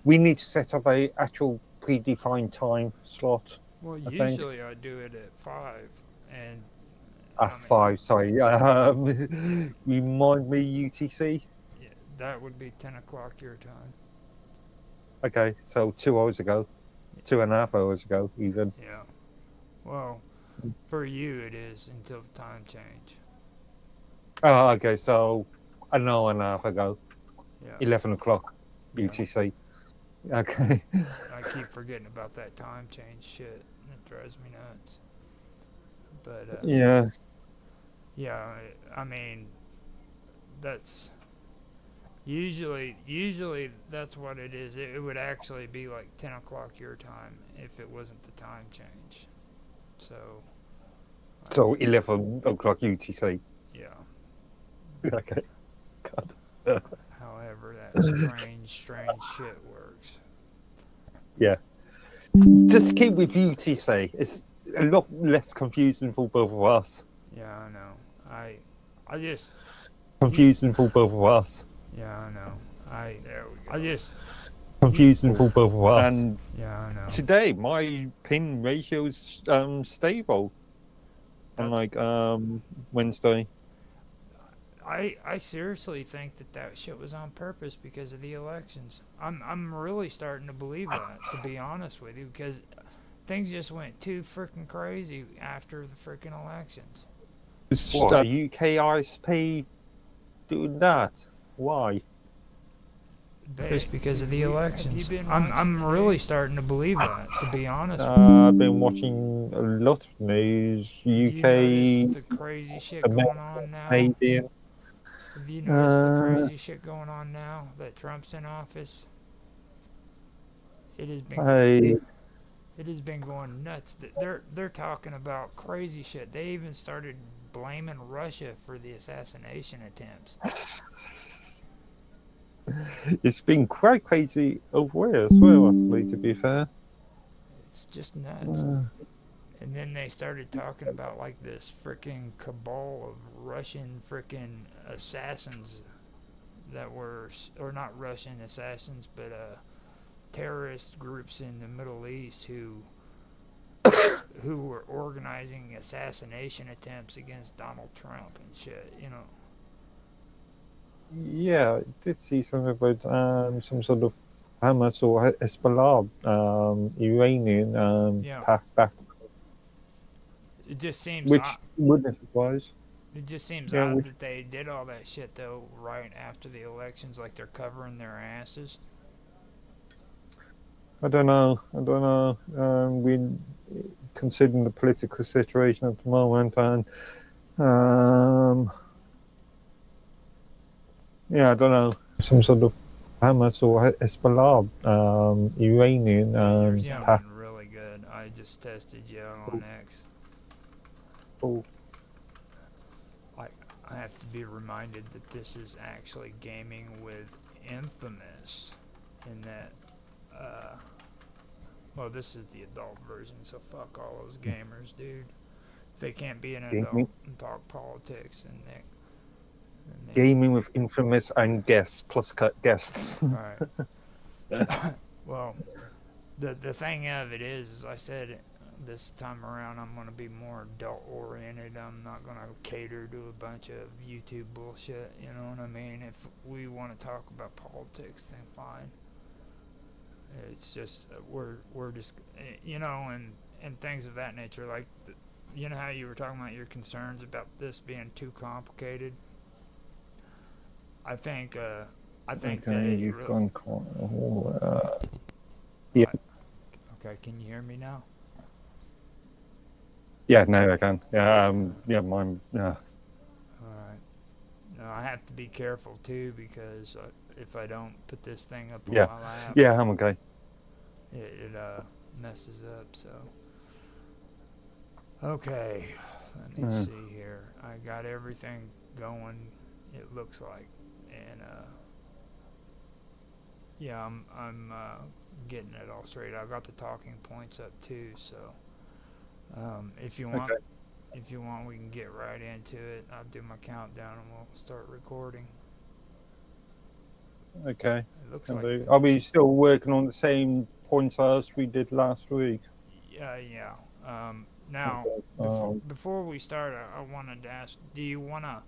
We need to set up a actual predefined time slot. Well, I think usually I do it at 5, and at I mean, 5. Sorry, remind me UTC. yeah, that would be 10 o'clock your time. Okay, so 2 hours ago, 2.5 hours ago, even. Yeah. Well, for you it is until the time change. Oh, okay, so an hour and a half ago, Yeah. 11 o'clock Yeah. UTC. Okay. I keep forgetting about that time change shit. It drives me nuts. But Yeah. yeah, I mean that's usually that's what it is. It would actually be like 10 o'clock your time if it wasn't the time change. So I So mean, 11 o'clock UTC. yeah. Okay. God. However, that strange shit works. Yeah. Just keep with UTC. It's a lot less confusing for both of us. Yeah, I know. I just keep. Confusing for both of us. Yeah, I know. There we I go. just keep. Confusing for both of us. And Yeah, I know. today, my pin ratio's stable. That's. Unlike Wednesday. I seriously think that shit was on purpose because of the elections. I'm really starting to believe that, to be honest with you, because things just went too freaking crazy after the freaking elections. What, a UK ISP doing that? Why? Just because of the elections. I'm really starting to believe that, to be honest with you. I've been watching a lot of news. Have you noticed UK, the crazy shit going America, on now? Canadian. Have you noticed the Uh, crazy shit going on now that Trump's in office? It has been I it has been going nuts. They're talking about crazy shit. They even started blaming Russia for the assassination attempts. it's been quite crazy over here as well, actually, to be fair. It's just nuts. Uh, And then they started talking about like this freaking cabal of Russian freaking assassins that were, or not Russian assassins, but terrorist groups in the Middle East who were organizing assassination attempts against Donald Trump and shit. You know, yeah, I did see something about some sort of Hamas or Hezbollah, Iranian yeah. back, It just seems which wouldn't surprise. it just seems Yeah, odd which that they did all that shit though right after the elections, like they're covering their asses. I don't know. I don't know. We considering the political situation at the moment, and um, yeah, I don't know. Some sort of Hamas or Hezbollah, Iranian You're pack. sounding really good. I just tested you out on X. Oh, I I have to be reminded that this is actually gaming with Infamous, in that well, this is the adult version, so fuck all those gamers, dude. If they can't be an adult gaming, and talk politics, then they gaming with infamous and guests plus guests. all right. Well, the thing of it is, as I said, this time around I'm gonna be more adult oriented. I'm not gonna cater to a bunch of YouTube bullshit. You know what I mean? If we want to talk about politics, then fine. It's just we're just and things of that nature. Like you know how you were talking about your concerns about this being too complicated. I think I think that Okay, it you've really. gone. Yeah, Okay, can you hear me now? yeah, no, I can. Yeah, yeah, mine. Yeah, All right. No, I have to be careful too because if I don't put this thing up on yeah, my lap, yeah. I'm okay. it messes up. So okay, let me Uh, see here. I got everything going. It looks like, and yeah, I'm getting it all straight. I got the talking points up too. So if you want, okay. we can get right into it. I'll do my countdown and we'll start recording. Okay. It looks Can like. do. Are we still working on the same points as we did last week? Yeah. Now, Okay. before we start, I wanted to ask: do you wanna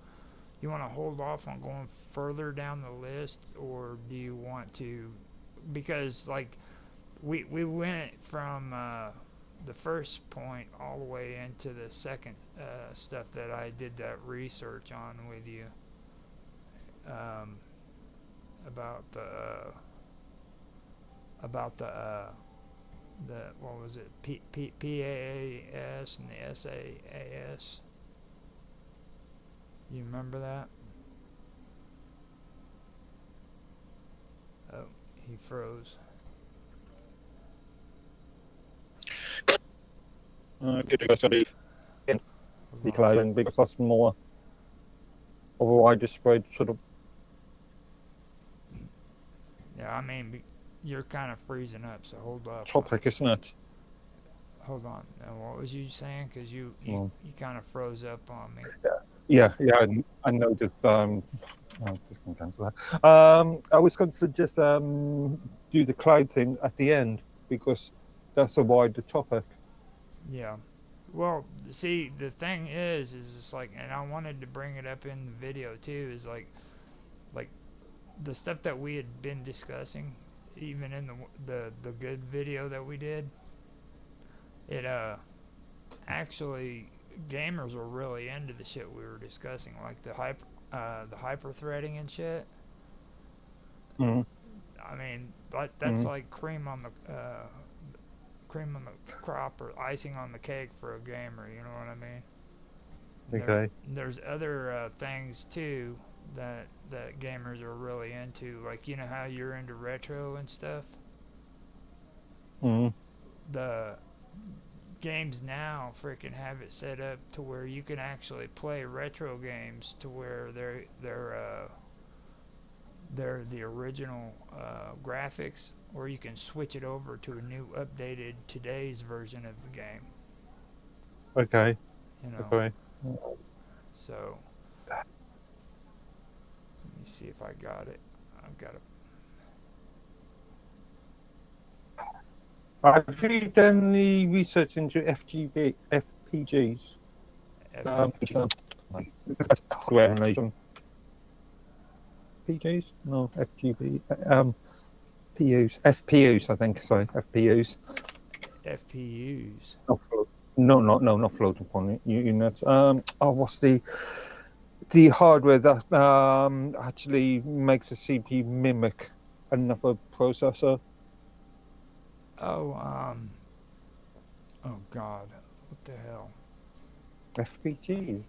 hold off on going further down the list, or do you want to? Because like we went from the first point all the way into the second stuff that I did that research on with you um, about the what was it PAAS and the SAAS. You remember that? Oh, he froze. Good to be declining because that's more of a widespread sort of Yeah, I mean, you're kind of freezing up, so hold up. topic, isn't it? Hold on. What was you saying? Because Well, you kind of froze up on me. yeah. I noticed. Oh, just gonna cancel that. I was going to suggest do the cloud thing at the end because that's a wider topic. Yeah. Well, see, the thing is it's like, and I wanted to bring it up in the video too, is like the stuff that we had been discussing, even in the good video that we did. It actually gamers were really into the shit we were discussing, like the hyper threading and shit. Mm, I mean, that's like cream on the crop or icing on the cake for a gamer. You know what I mean? okay. There's other things too that gamers are really into, like you know how you're into retro and stuff. Mm, The games now freaking have it set up to where you can actually play retro games to where they're the original graphics, or you can switch it over to a new updated today's version of the game. okay. You know, Okay. so let me see if I got it. I've got Have you done the research into FPGs? a That's hardware emulation. PGs? No, FGB. FPUs, I think. Sorry, FPUs. FPUs. Not floating point units. What's the hardware that actually makes a CPU mimic another processor? Oh, oh God, what the hell? FPGs.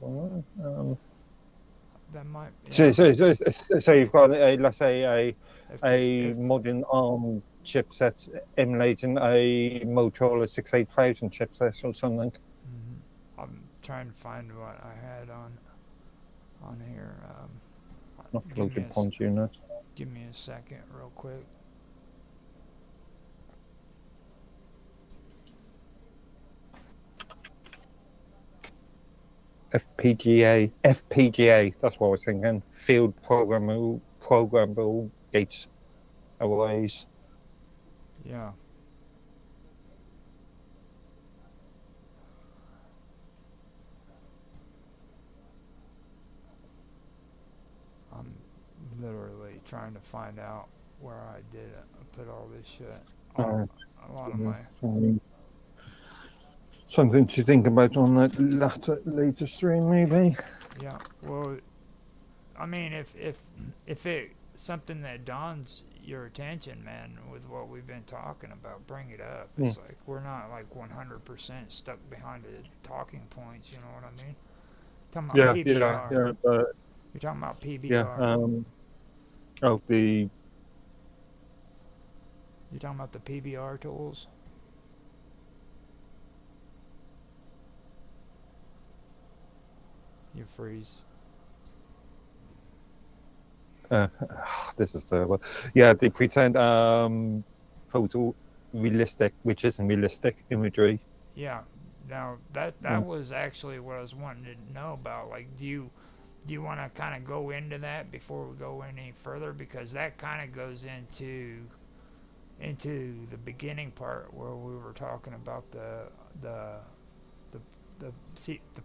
That might, So, yeah. so you've got let's say a FP, modern ARM chipset emulating a Motorola 68000 chipset or something. I'm trying to find what I had on here. Not Give me floating point unit. give me a second, real quick. FPGA. That's what I was thinking. Field programmable gate arrays. Yeah. I'm literally trying to find out where I did it. I put all this shit. A lot of my. Something to think about on that later stream, maybe. Yeah. Well, I mean, if it something that dawns your attention, man, with what we've been talking about, bring it up. It's like we're not like 100% stuck behind the talking points. You know what I mean? Talking about PBR. You're talking about PBR. Oh, the. You're talking about the PBR tools. You freeze. This is terrible. Yeah, they pretend photo realistic, which isn't realistic imagery. Yeah. Now that was actually what I was wanting to know about. Like, do Do you want to kind of go into that before we go any further? Because that kind of goes into the beginning part where we were talking about the the the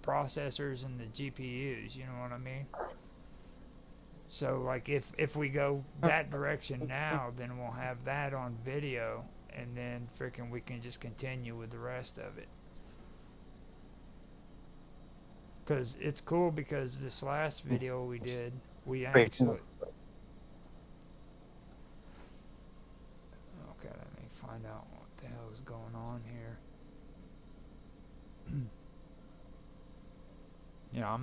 processors and the GPUs. You know what I mean? So like if we go that direction now, then we'll have that on video, and then freaking we can just continue with the rest of it. Cause it's cool because this last video we did, we actually. Okay, let me find out what the hell is going on here. Yeah,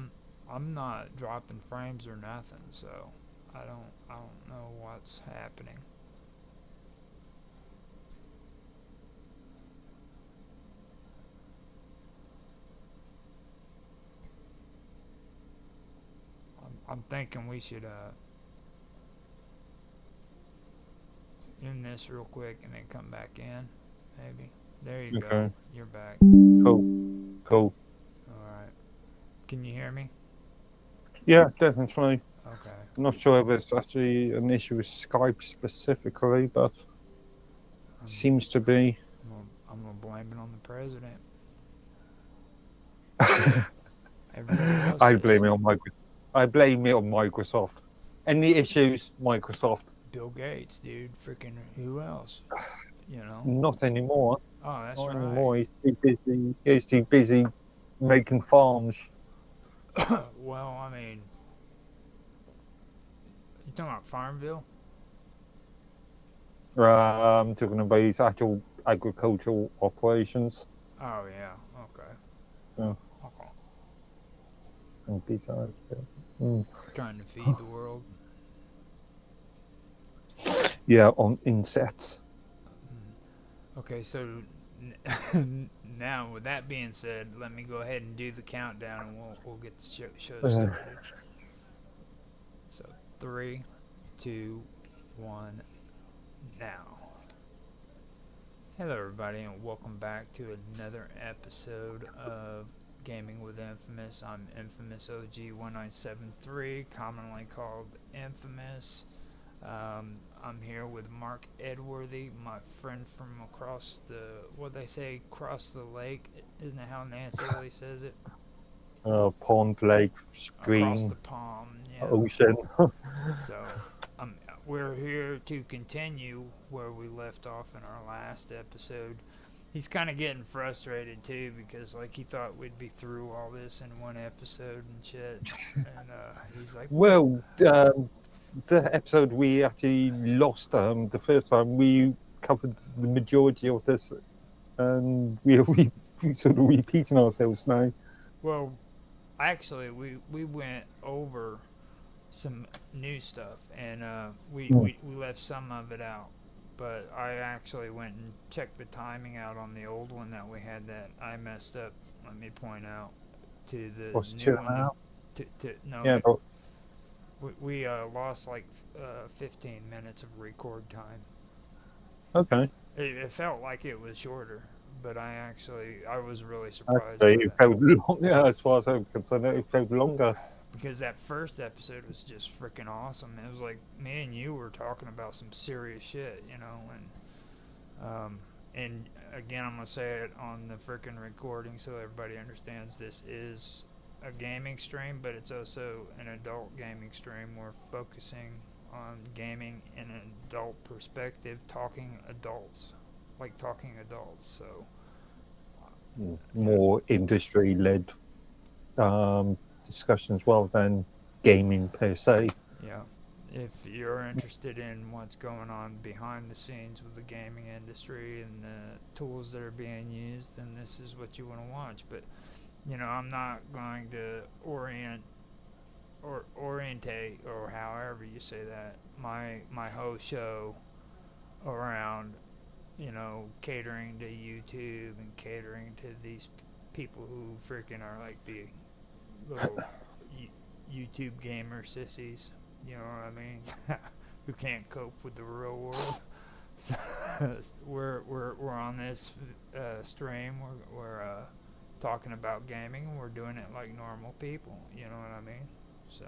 I'm not dropping frames or nothing, so I don't know what's happening. I'm thinking we should end this real quick and then come back in, maybe. There you go. Okay. You're back. Cool. All right. Can you hear me? Yeah, definitely. Okay. I'm not sure if it's actually an issue with Skype specifically, but seems to be. I'm gonna blame it on the president. I blame it on Microsoft. Any issues, Microsoft. Bill Gates, dude. Freaking who else? You know. Not anymore. Oh, that's Not right. anymore. He's too busy. He's too busy making farms. Well, I mean, you talking about Farmville? Talking about his actual agricultural operations. Oh yeah. Okay. Yeah. Okay. And besides, Trying to feed the world. yeah, on insects. Okay, so now with that being said, let me go ahead and do the countdown, and we'll get the show started. So 3, 2, 1, now. Hello, everybody, and welcome back to another episode of Gaming with Infamous. I'm Infamous OG 1973, commonly called Infamous. I'm here with Mark Edworthy, my friend from across across the lake. Isn't that how Nancy Lee says it? Pond, lake, stream, Across the pond, yeah. ocean. So, we're here to continue where we left off in our last episode. He's kind of getting frustrated too because like he thought we'd be through all this in one episode and shit, and he's like, Well, the episode we actually lost the first time we covered the majority of this, and we sort of repeating ourselves now. well, actually we went over some new stuff, and we left some of it out. But I actually went and checked the timing out on the old one that we had that I messed up. Let me point out to the new one. No, yeah, we lost like 15 minutes of record time. Okay. It felt like it was shorter, but I was really surprised. It felt long, yeah, as far as I'm concerned, it felt longer. Because that first episode was just freaking awesome. It was like me and you were talking about some serious shit, you know, and again, I'm gonna say it on the freaking recording so everybody understands this is a gaming stream, but it's also an adult gaming stream. We're focusing on gaming in an adult perspective, talking adults. So more industry-led discussions rather than gaming per se. Yeah. If you're interested in what's going on behind the scenes with the gaming industry and the tools that are being used, then this is what you want to watch. But, you know, I'm not going to orientate, or however you say that, my whole show around, you know, catering to YouTube and catering to these people who freaking are like the little YouTube gamer sissies, you know what I mean? Who can't cope with the real world. So we're on this stream. We're talking about gaming. We're doing it like normal people. You know what I mean? So,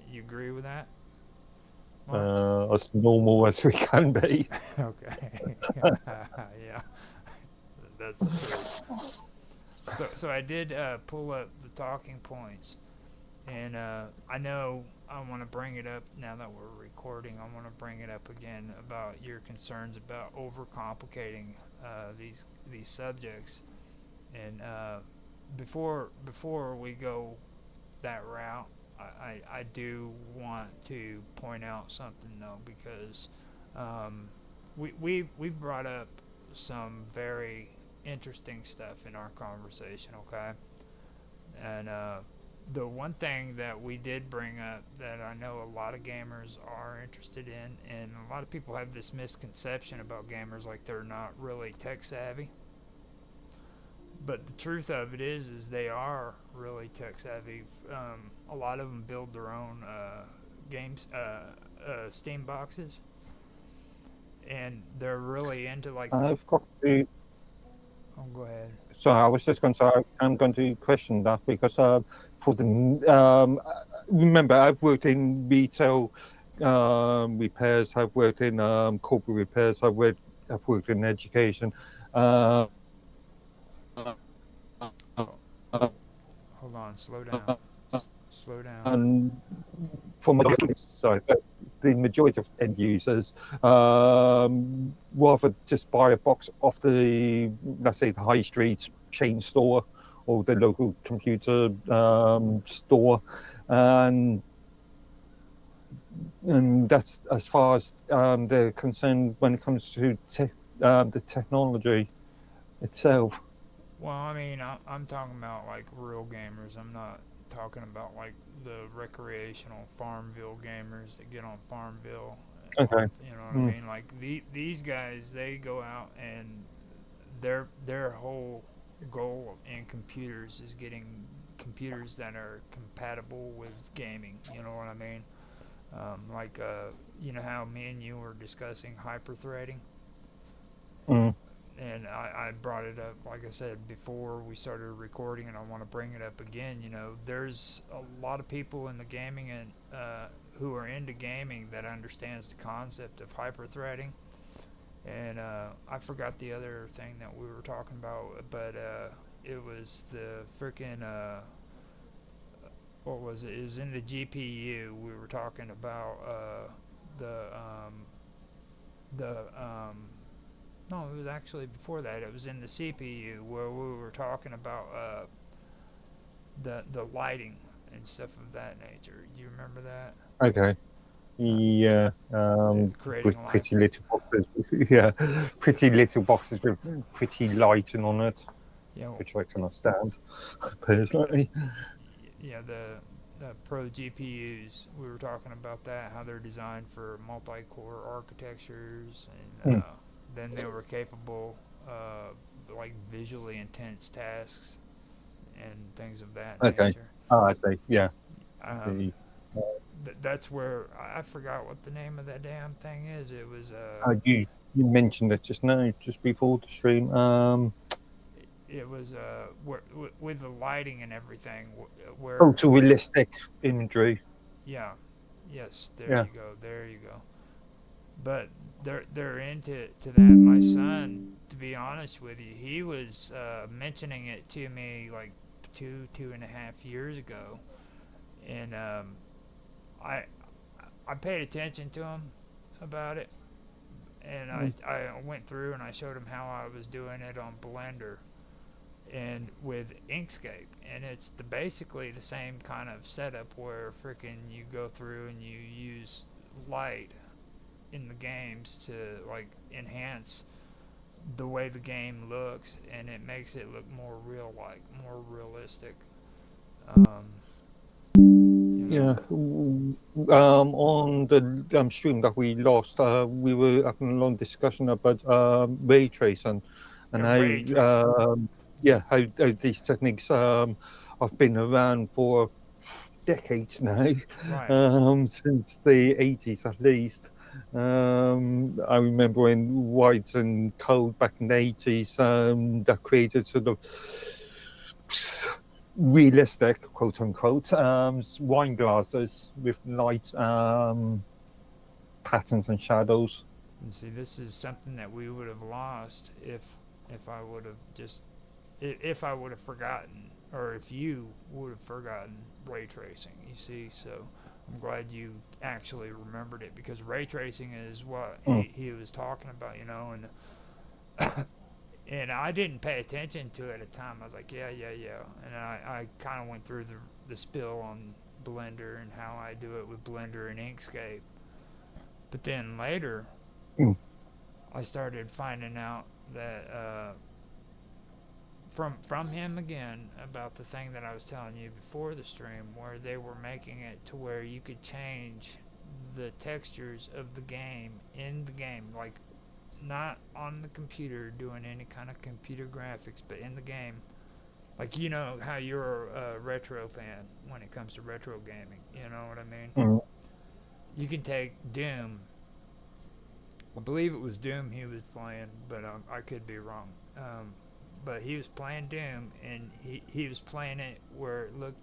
you agree with that? As normal as we can be. Okay. Yeah, that's true. So I did pull up the talking points, and I know I want to bring it up now that we're recording. I want to bring it up again about your concerns about overcomplicating these subjects. And before we go that route, I do want to point out something though, because um, we've brought up some very interesting stuff in our conversation, okay? And the one thing that we did bring up that I know a lot of gamers are interested in, and a lot of people have this misconception about gamers, like they're not really tech savvy. But the truth of it is they are really tech savvy. A lot of them build their own games, Steam boxes, and they're really into like. I've got to. Oh, go ahead. So I was just going to say I'm going to question that because for the remember I've worked in retail repairs, I've worked in corporate repairs, I've worked in education. Hold on, slow down. Slow down. And from my side, the majority of end users rather just buy a box off the, let's say, the high street chain store or the local computer store, and that's as far as they're concerned when it comes to the technology itself. Well, I mean, I'm talking about like real gamers. I'm not talking about like the recreational Farmville gamers that get on Farmville. Okay. You know what I mean? Like these guys, they go out and their whole goal in computers is getting computers that are compatible with gaming. You know what I mean? Like you know how me and you were discussing hyperthreading. And I brought it up, like I said, before we started recording, and I want to bring it up again. You know, there's a lot of people in the gaming and who are into gaming that understands the concept of hyperthreading. And I forgot the other thing that we were talking about, but it was the freaking what was it? It was in the GPU. We were talking about the the no, it was actually before that. It was in the CPU where we were talking about the lighting and stuff of that nature. Do you remember that? Okay. Yeah. Creating With pretty little boxes. Yeah, pretty little boxes with pretty lighting on it, Yeah, which I cannot stand personally. yeah, the Pro GPUs. We were talking about that, how they're designed for multi-core architectures, and then they were capable of like visually intense tasks and things of that nature. Oh, I see. Yeah. That's where I forgot what the name of that damn thing is. It was you mentioned it just now, just before the stream. It was with the lighting and everything. Where photorealistic imagery. Yeah. Yes. There Yeah. you go. There you go. But they're into that. My son, to be honest with you, he was mentioning it to me like 2.5 years ago, and I paid attention to him about it, and I went through and I showed him how I was doing it on Blender and with Inkscape, and it's basically the same kind of setup where frickin' you go through and you use light in the games to like enhance the way the game looks, and it makes it look more more realistic. Yeah. On the stream that we lost, we were having a long discussion about ray tracing and how these techniques have been around for decades now, Right. Since the 80s at least. I remember in White and Code back in the 80s, that created sort of realistic, quote unquote, wine glasses with light patterns and shadows. And see, this is something that we would have lost if I would have just if I would have forgotten, or if you would have forgotten ray tracing. You see, so I'm glad you actually remembered it, because ray tracing is what he was talking about, and and I didn't pay attention to it at the time. I was like, yeah, and I kind of went through the spill on Blender and how I do it with Blender and Inkscape. But then later, I started finding out that from him again about the thing that I was telling you before the stream, where they were making it to where you could change the textures of the game in the game, like not on the computer doing any kind of computer graphics, but in the game. Like, you know how you're a retro fan when it comes to retro gaming, you know what I mean? You can take Doom. I believe it was Doom he was playing, but I could be wrong. But he was playing Doom, and he was playing it where it looked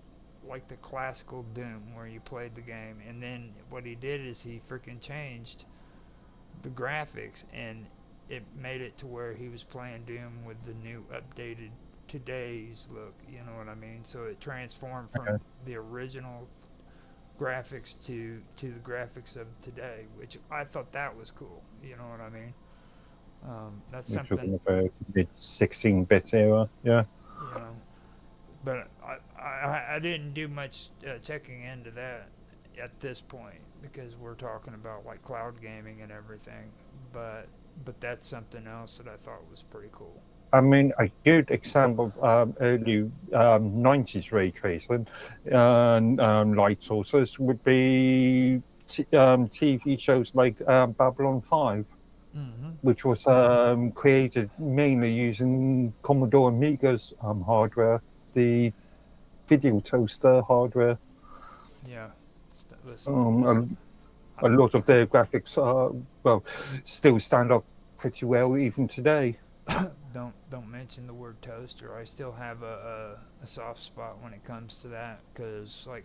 like the classical Doom, where you played the game. And then what he did is he freaking changed the graphics, and it made it to where he was playing Doom with the new updated today's look, you know what I mean? So it transformed from the original graphics to the graphics of today, which I thought that was cool, you know what I mean? That's You're something, talking about the 16-bit era, yeah. you know, but I didn't do much checking into that at this point, because we're talking about like cloud gaming and everything, but that's something else that I thought was pretty cool. I mean, a good example of early 90s ray tracing light sources would be TV shows like Babylon 5, which was created mainly using Commodore Amiga's hardware, the video toaster hardware. Yeah. A lot of their graphics still stand up pretty well even today. Don't mention the word toaster. I still have a soft spot when it comes to that, because like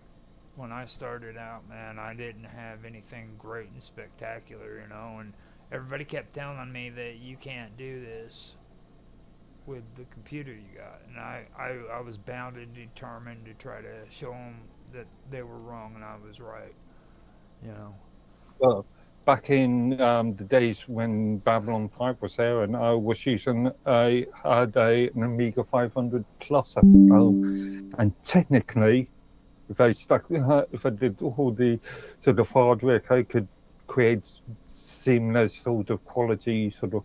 when I started out, man, I didn't have anything great and spectacular, you know, and everybody kept telling me that you can't do this with the computer you got, and I was bound and determined to try to show them that they were wrong and I was right, you know. Well, back in the days when Babylon 5 was there, and I was using an Amiga 500 Plus at home, and technically, if I did all the sort of hardware, I could create seamless sort of quality, sort of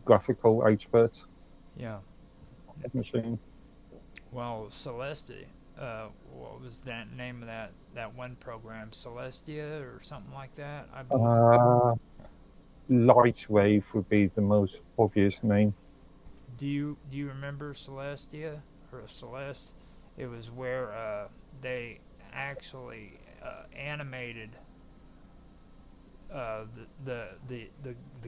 graphical output. Yeah. Machine. Well, Celestia, what was that name of that one program? Celestia or something like that, I believe. Lightwave would be the most obvious name. Do you remember Celestia or Celeste? It was where they actually animated the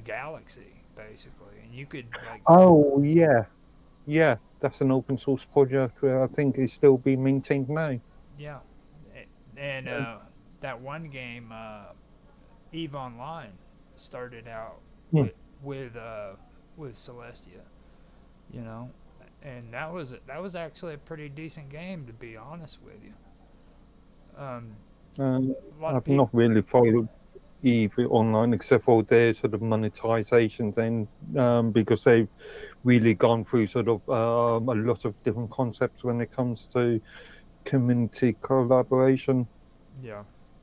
galaxy basically, and you could like. Oh yeah, that's an open source project where I think is still being maintained now. Yeah, and that one game, Eve Online, started out with Celestia, you know, and that was actually a pretty decent game, to be honest with you. I've not really followed Eve Online except for their sort of monetization thing, because they've really gone through sort of a lot of different concepts when it comes to community collaboration. Yeah,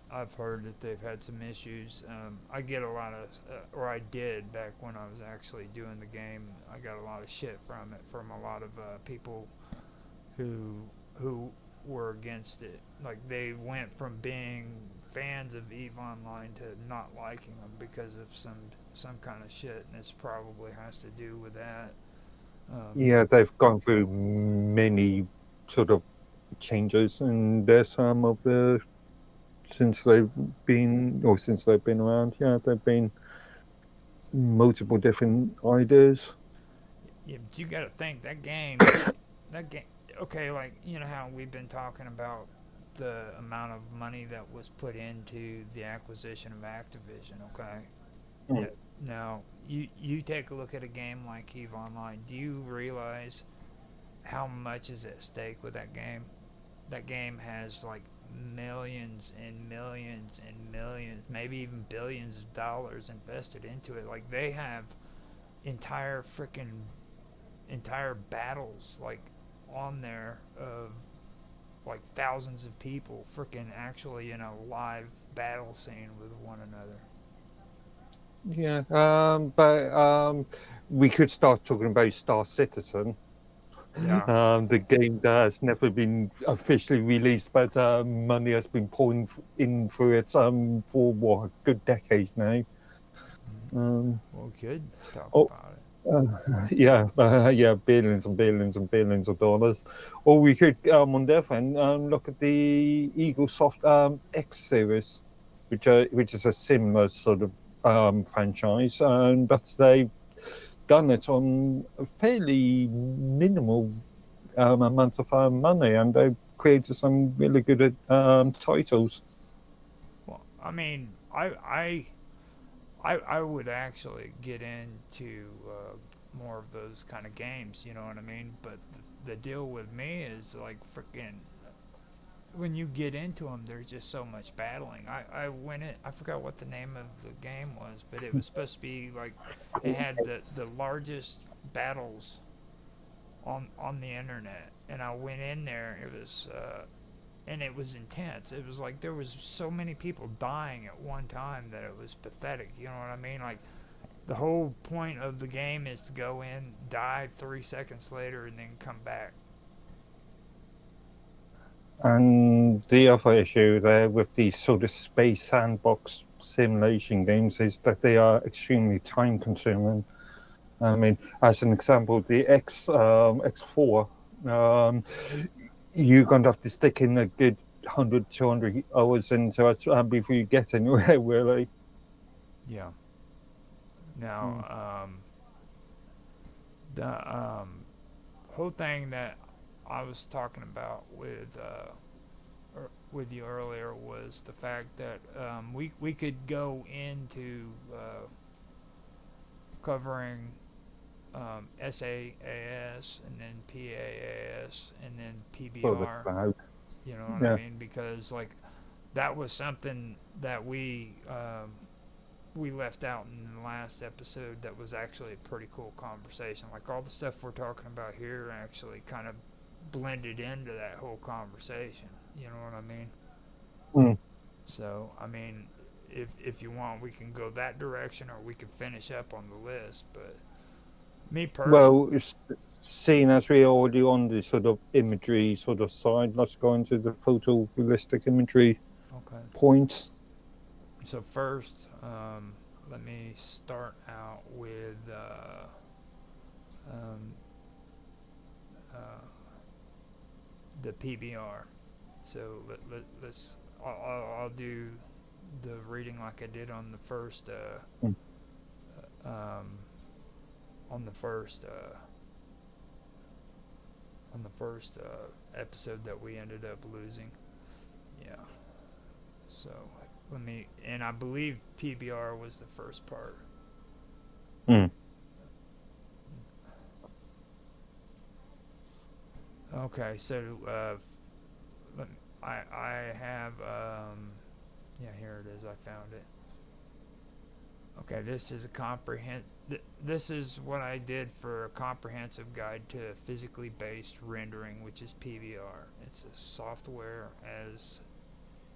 I've heard that they've had some issues. I get a lot of, or I did back when I was actually doing the game. I got a lot of shit from it from a lot of people who were against it. Like they went from being fans of Eve Online to not liking them because of some kind of shit, and this probably has to do with that. Yeah, they've gone through many sort of changes, and there's some of the since they've been around. Yeah, there've been multiple different ideas. Yeah, but you got to think that game, okay, like you know how we've been talking about the amount of money that was put into the acquisition of Activision. Okay, Mm. yeah. Now you take a look at a game like Eve Online. Do you realize how much is at stake with that game? That game has like millions and millions and millions, maybe even billions of dollars invested into it. Like they have entire freaking entire battles like on there of like thousands of people freaking actually in a live battle scene with one another. Yeah, but we could start talking about Star Citizen, Yeah. the game that has never been officially released, but money has been pouring in through it for what, a good decade now. Um, Well, we could talk oh, about it. yeah, yeah, billions and billions and billions of dollars. Or we could, on the other hand, look at the Eagle Soft X series, which is a similar sort of franchise, and but they've done it on a fairly minimal amount of money, and they've created some really good titles. Well, I mean, I would actually get into more of those kind of games, you know what I mean? But the deal with me is like freaking when you get into them, there's just so much battling. I went in, I forgot what the name of the game was, but it was supposed to be like it had the largest battles on the internet, and I went in there. It was and it was intense. It was like there was so many people dying at one time that it was pathetic. You know what I mean? Like the whole point of the game is to go in, die 3 seconds later, and then come back. And the other issue there with these sort of space sandbox simulation games is that they are extremely time consuming. I mean, as an example, the X4, um, you're going to have to stick in a good 100, 200 hours into it before you get anywhere, really. Yeah. Mm. Now, the whole thing that I was talking about with you earlier was the fact that we could go into covering SaaS and then PaaS and then For the PBR. cloud. You know what I Yeah. mean? Because like that was something that we left out in the last episode that was actually a pretty cool conversation. Like all the stuff we're talking about here actually kind of blended into that whole conversation. You know what I mean? Mm. So, I mean, if you want, we can go that direction or we can finish up on the list. But me personally, Well, seeing as we're already on the sort of imagery sort of side, let's go into the photorealistic imagery okay. point. So first, let me start out with um, uh, the PBR. So let's I'll do the reading like I did on the first Mm. um, on the first episode that we ended up losing. Yeah. So let me, and I believe PBR was the first part. Mm. Okay, so I have yeah, here it is. I found it. Okay, this is a This is what I did for a comprehensive guide to physically based rendering, which is PBR. It's a software as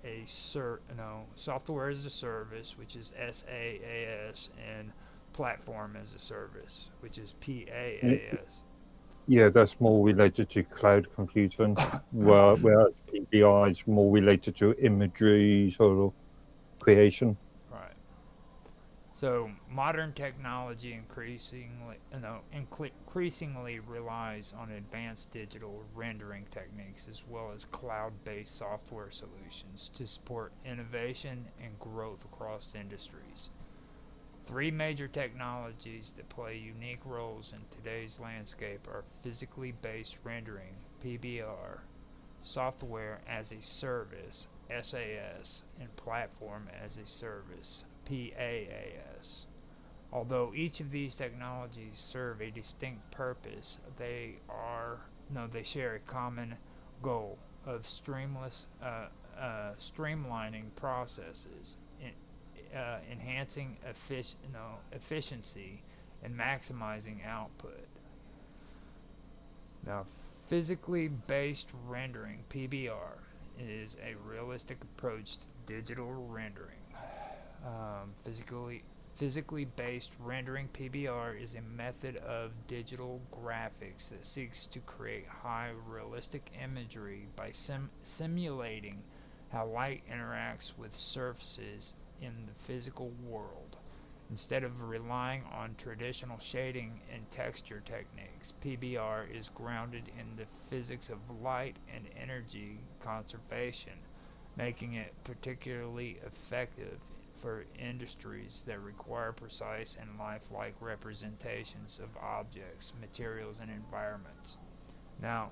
a software as a service, which is SaaS, and platform as a service, which is PaaS. Yeah, that's more related to cloud computing, whereas PBI is more related to imagery sort of creation. Right. So modern technology increasingly relies on advanced digital rendering techniques as well as cloud-based software solutions to support innovation and growth across industries. Three major technologies that play unique roles in today's landscape are physically based rendering, PBR, software as a service, SAS, and platform as a service, PaaS. Although each of these technologies serve a distinct purpose, they share a common goal of streamlining processes, enhancing efficiency, and maximizing output. Now, physically based rendering (PBR) is a realistic approach to digital rendering. Physically based rendering (PBR) is a method of digital graphics that seeks to create high realistic imagery by simulating how light interacts with surfaces in the physical world. Instead of relying on traditional shading and texture techniques, PBR is grounded in the physics of light and energy conservation, making it particularly effective for industries that require precise and lifelike representations of objects, materials, and environments. Now,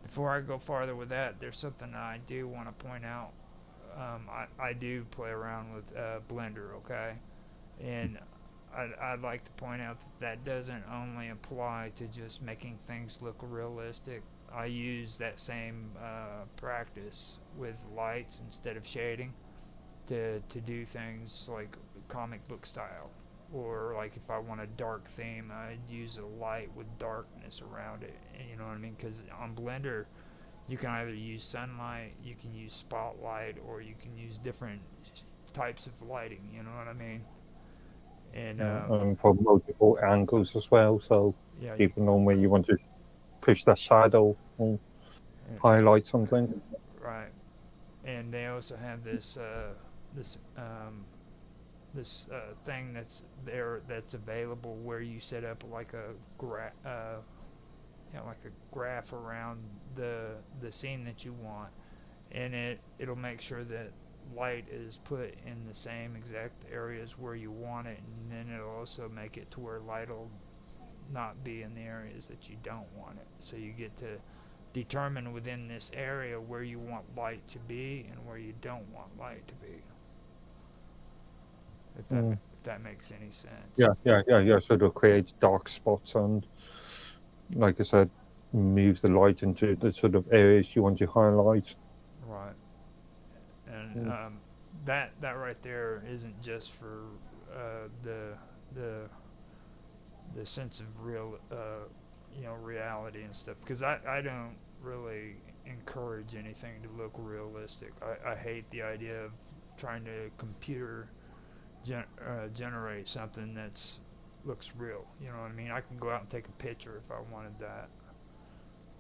before I go farther with that, there's something I do want to point out. I do play around with Blender, okay? And I'd like to point out that doesn't only apply to just making things look realistic. I use that same practice with lights instead of shading to do things like comic book style. Or like if I want a dark theme, I'd use a light with darkness around it. You know what I mean? Because on Blender, you can either use sunlight, you can use spotlight, or you can use different types of lighting. You know what I mean? And from multiple angles as well, so yeah, even on where you want to push the shadow or highlight something. right. And they also have this thing that's available where you set up like a graph around the scene that you want, and it'll make sure that light is put in the same exact areas where you want it, and then it'll also make it to where light will not be in the areas that you don't want it. So you get to determine within this area where you want light to be and where you don't want light to be. If that makes any sense. Yeah. So it'll create dark spots and, like I said, move the light into the sort of areas you want to highlight. Right. And that right there isn't just for the sense of real reality and stuff, because I don't really encourage anything to look realistic. I hate the idea of trying to computer generate something that's looks real. You know what I mean? I can go out and take a picture if I wanted that.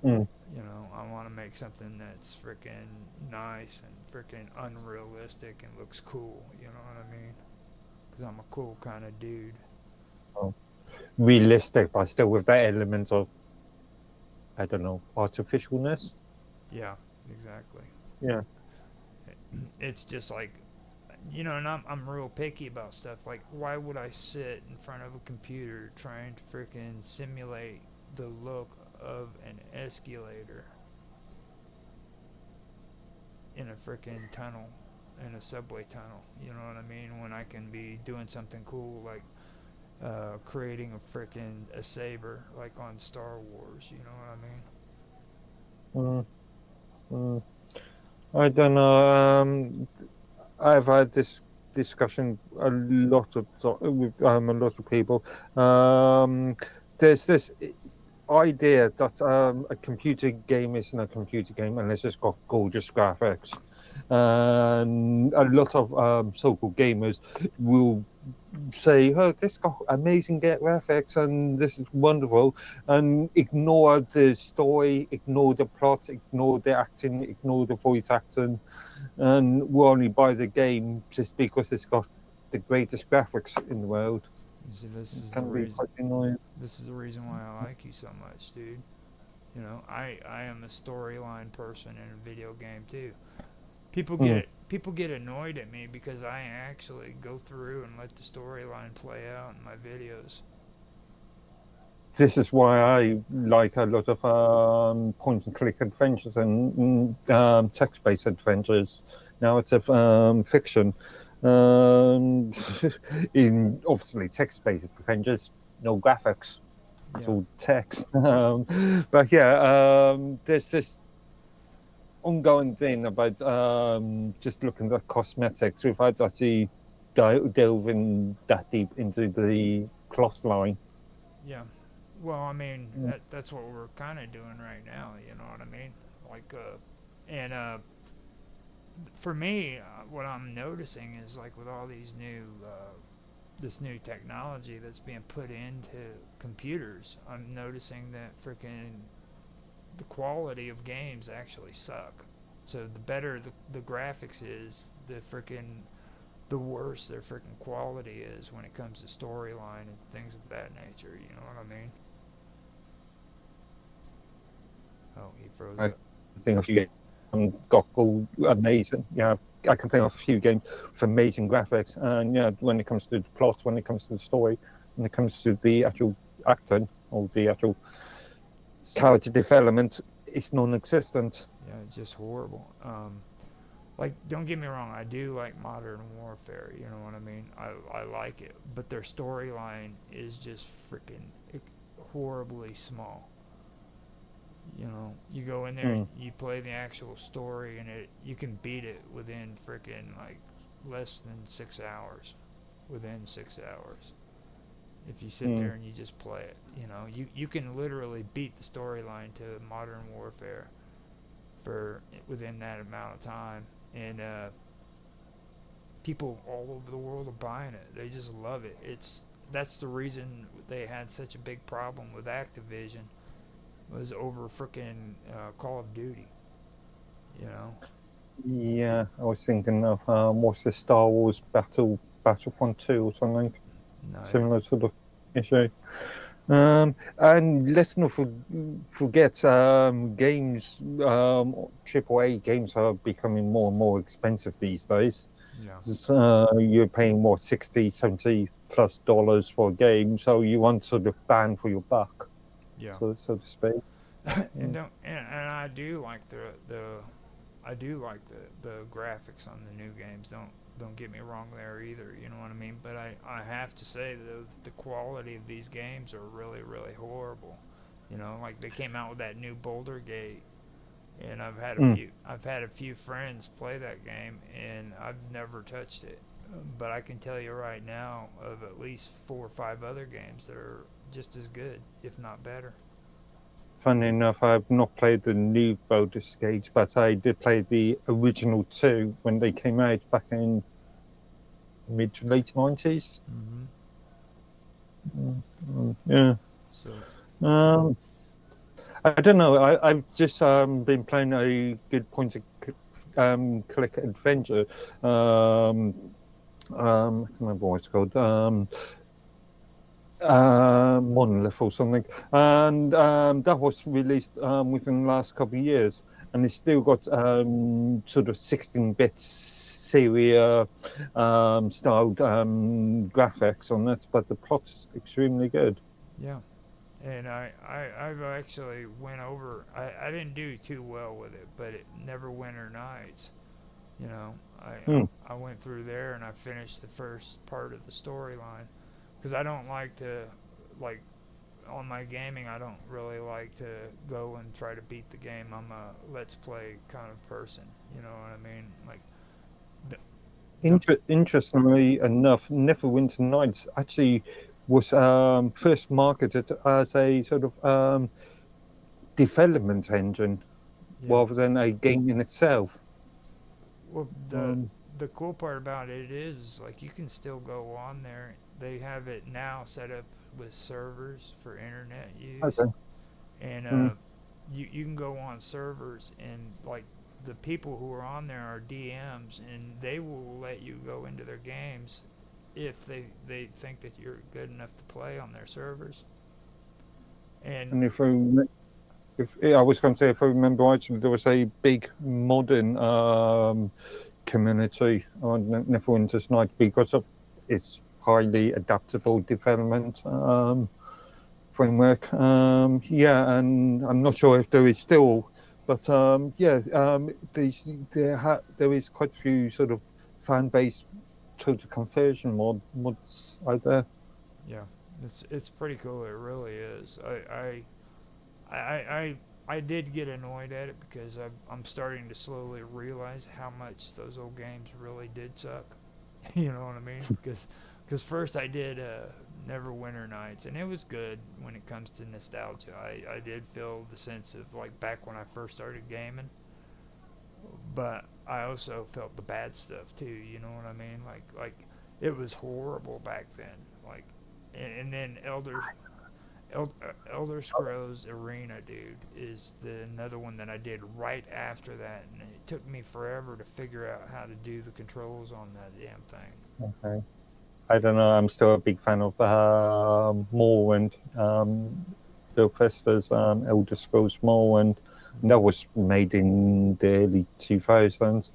You know, I want to make something that's freaking nice and freaking unrealistic and looks cool. You know what I mean? Because I'm a cool kind of dude. Realistic, but still with that element of, I don't know, artificialness. Yeah, exactly. Yeah. It's just like, and I'm real picky about stuff. Like, why would I sit in front of a computer trying to freaking simulate the look of an escalator in a freaking tunnel, in a subway tunnel? You know what I mean? When I can be doing something cool like creating a saber like on Star Wars. You know what I mean? I don't know. I've had this discussion with a lot of people. There's this idea that a computer game isn't a computer game unless it's got gorgeous graphics. And a lot of so-called gamers will say, "Oh, this got amazing graphics and this is wonderful," and ignore the story, ignore the plot, ignore the acting, ignore the voice acting, and will only buy the game just because it's got the greatest graphics in the world. See, this is Quite annoying. This is the reason why I like you so much, dude. I am a storyline person in a video game too. People people get annoyed at me because I actually go through and let the storyline play out in my videos. This is why I like a lot of point and click adventures and text-based adventures, narrative fiction. Um, in obviously text-based adventures, no graphics, it's Yeah. all text. But yeah, there's this ongoing thing about just looking at cosmetics without actually delving that deep into the plot line. Yeah. Well, I mean, Mm. that's what we're kind of doing right now. You know what I mean? Like, and for me, what I'm noticing is like with all these new, this new technology that's being put into computers, I'm noticing that freaking the quality of games actually suck. So the better the graphics is, the worse their freaking quality is when it comes to storyline and things of that nature. You know what I mean? Oh, he froze I up. think a few games got all amazing. Yeah, I can think of a few games with amazing graphics, and yeah, when it comes to the plot, when it comes to the story, when it comes to the actual acting or the actual character development, it's non-existent. Yeah, it's just horrible. Like, don't get me wrong, I do like Modern Warfare. You know what I mean? I like it, but their storyline is just freaking horribly small. You know, you go in there, Mm, you play the actual story, and you can beat it within freaking like less than 6 hours. Within 6 hours, if you sit there mm. and you just play it, you can literally beat the storyline to Modern Warfare for within that amount of time, and people all over the world are buying it. They just love it. That's the reason they had such a big problem with Activision was over freaking Call of Duty. You know? Yeah, I was thinking of what's the Star Wars Battlefront 2 or something No. similar sort of issue. And let's not forget games, AAA games are becoming more and more expensive these days. Yeah. You're paying more 60, 70 plus dollars for a game, so you want sort of bang for your buck, Yeah. so to speak. and Mm. don't and I do like the I do like the graphics on the new games. Don't get me wrong there either. You know what I mean? But I have to say though the quality of these games are really really horrible. You know, like they came out with that new Boulder Gate, and Mm. I've had a few friends play that game, and I've never touched it. But I can tell you right now of at least 4 or 5 other games that are just as good, if not better. Funny enough, I've not played the new Baldur's Gate, but I did play the original two when they came out back in mid to late 90s. Mm-hmm. Yeah. So Um, I don't know. I've just been playing a good point and click adventure. I can't remember what it's called. Monolith or something, and that was released within the last couple of years, and it's still got sort of 16-bit Syria styled graphics on it, but the plot's extremely good. yeah, and I've actually went over. I didn't do too well with it, but it Neverwinter Nights. You know, Hmm. I went through there and I finished the first part of the storyline because I don't like to like on my gaming. I don't really like to go and try to beat the game. I'm a let's play kind of person. You know what I mean? Like the, the Interestingly enough, Neverwinter Nights actually was first marketed as a sort of development engine yeah. rather than a game in itself. Well, Um, the cool part about it is like you can still go on there. They have it now set up with servers for internet use, okay. and Mm. you can go on servers and like the people who are on there are DMs and they will let you go into their games if they think that you're good enough to play on their servers. And And if I was going to say, if I remember rightly, there was a big modern community on Neverwinter's Night because of its highly adaptable development framework. Yeah, and I'm not sure if there is still, but yeah, there is quite a few sort of fan-based total conversion mods out there. Yeah, it's pretty cool. It really is. I did get annoyed at it because I'm starting to slowly realize how much those old games really did suck. You know what I mean? Because first I did Neverwinter Nights, and it was good when it comes to nostalgia. I did feel the sense of like back when I first started gaming, but I also felt the bad stuff too. You know what I mean? Like it was horrible back then. Like, and then Elder Scrolls Arena, dude, is another one that I did right after that, and it took me forever to figure out how to do the controls on that damn thing. Okay. I don't know. I'm still a big fan of Morrowind, Bethesda's Elder Scrolls Morrowind. That was made in the early 2000s.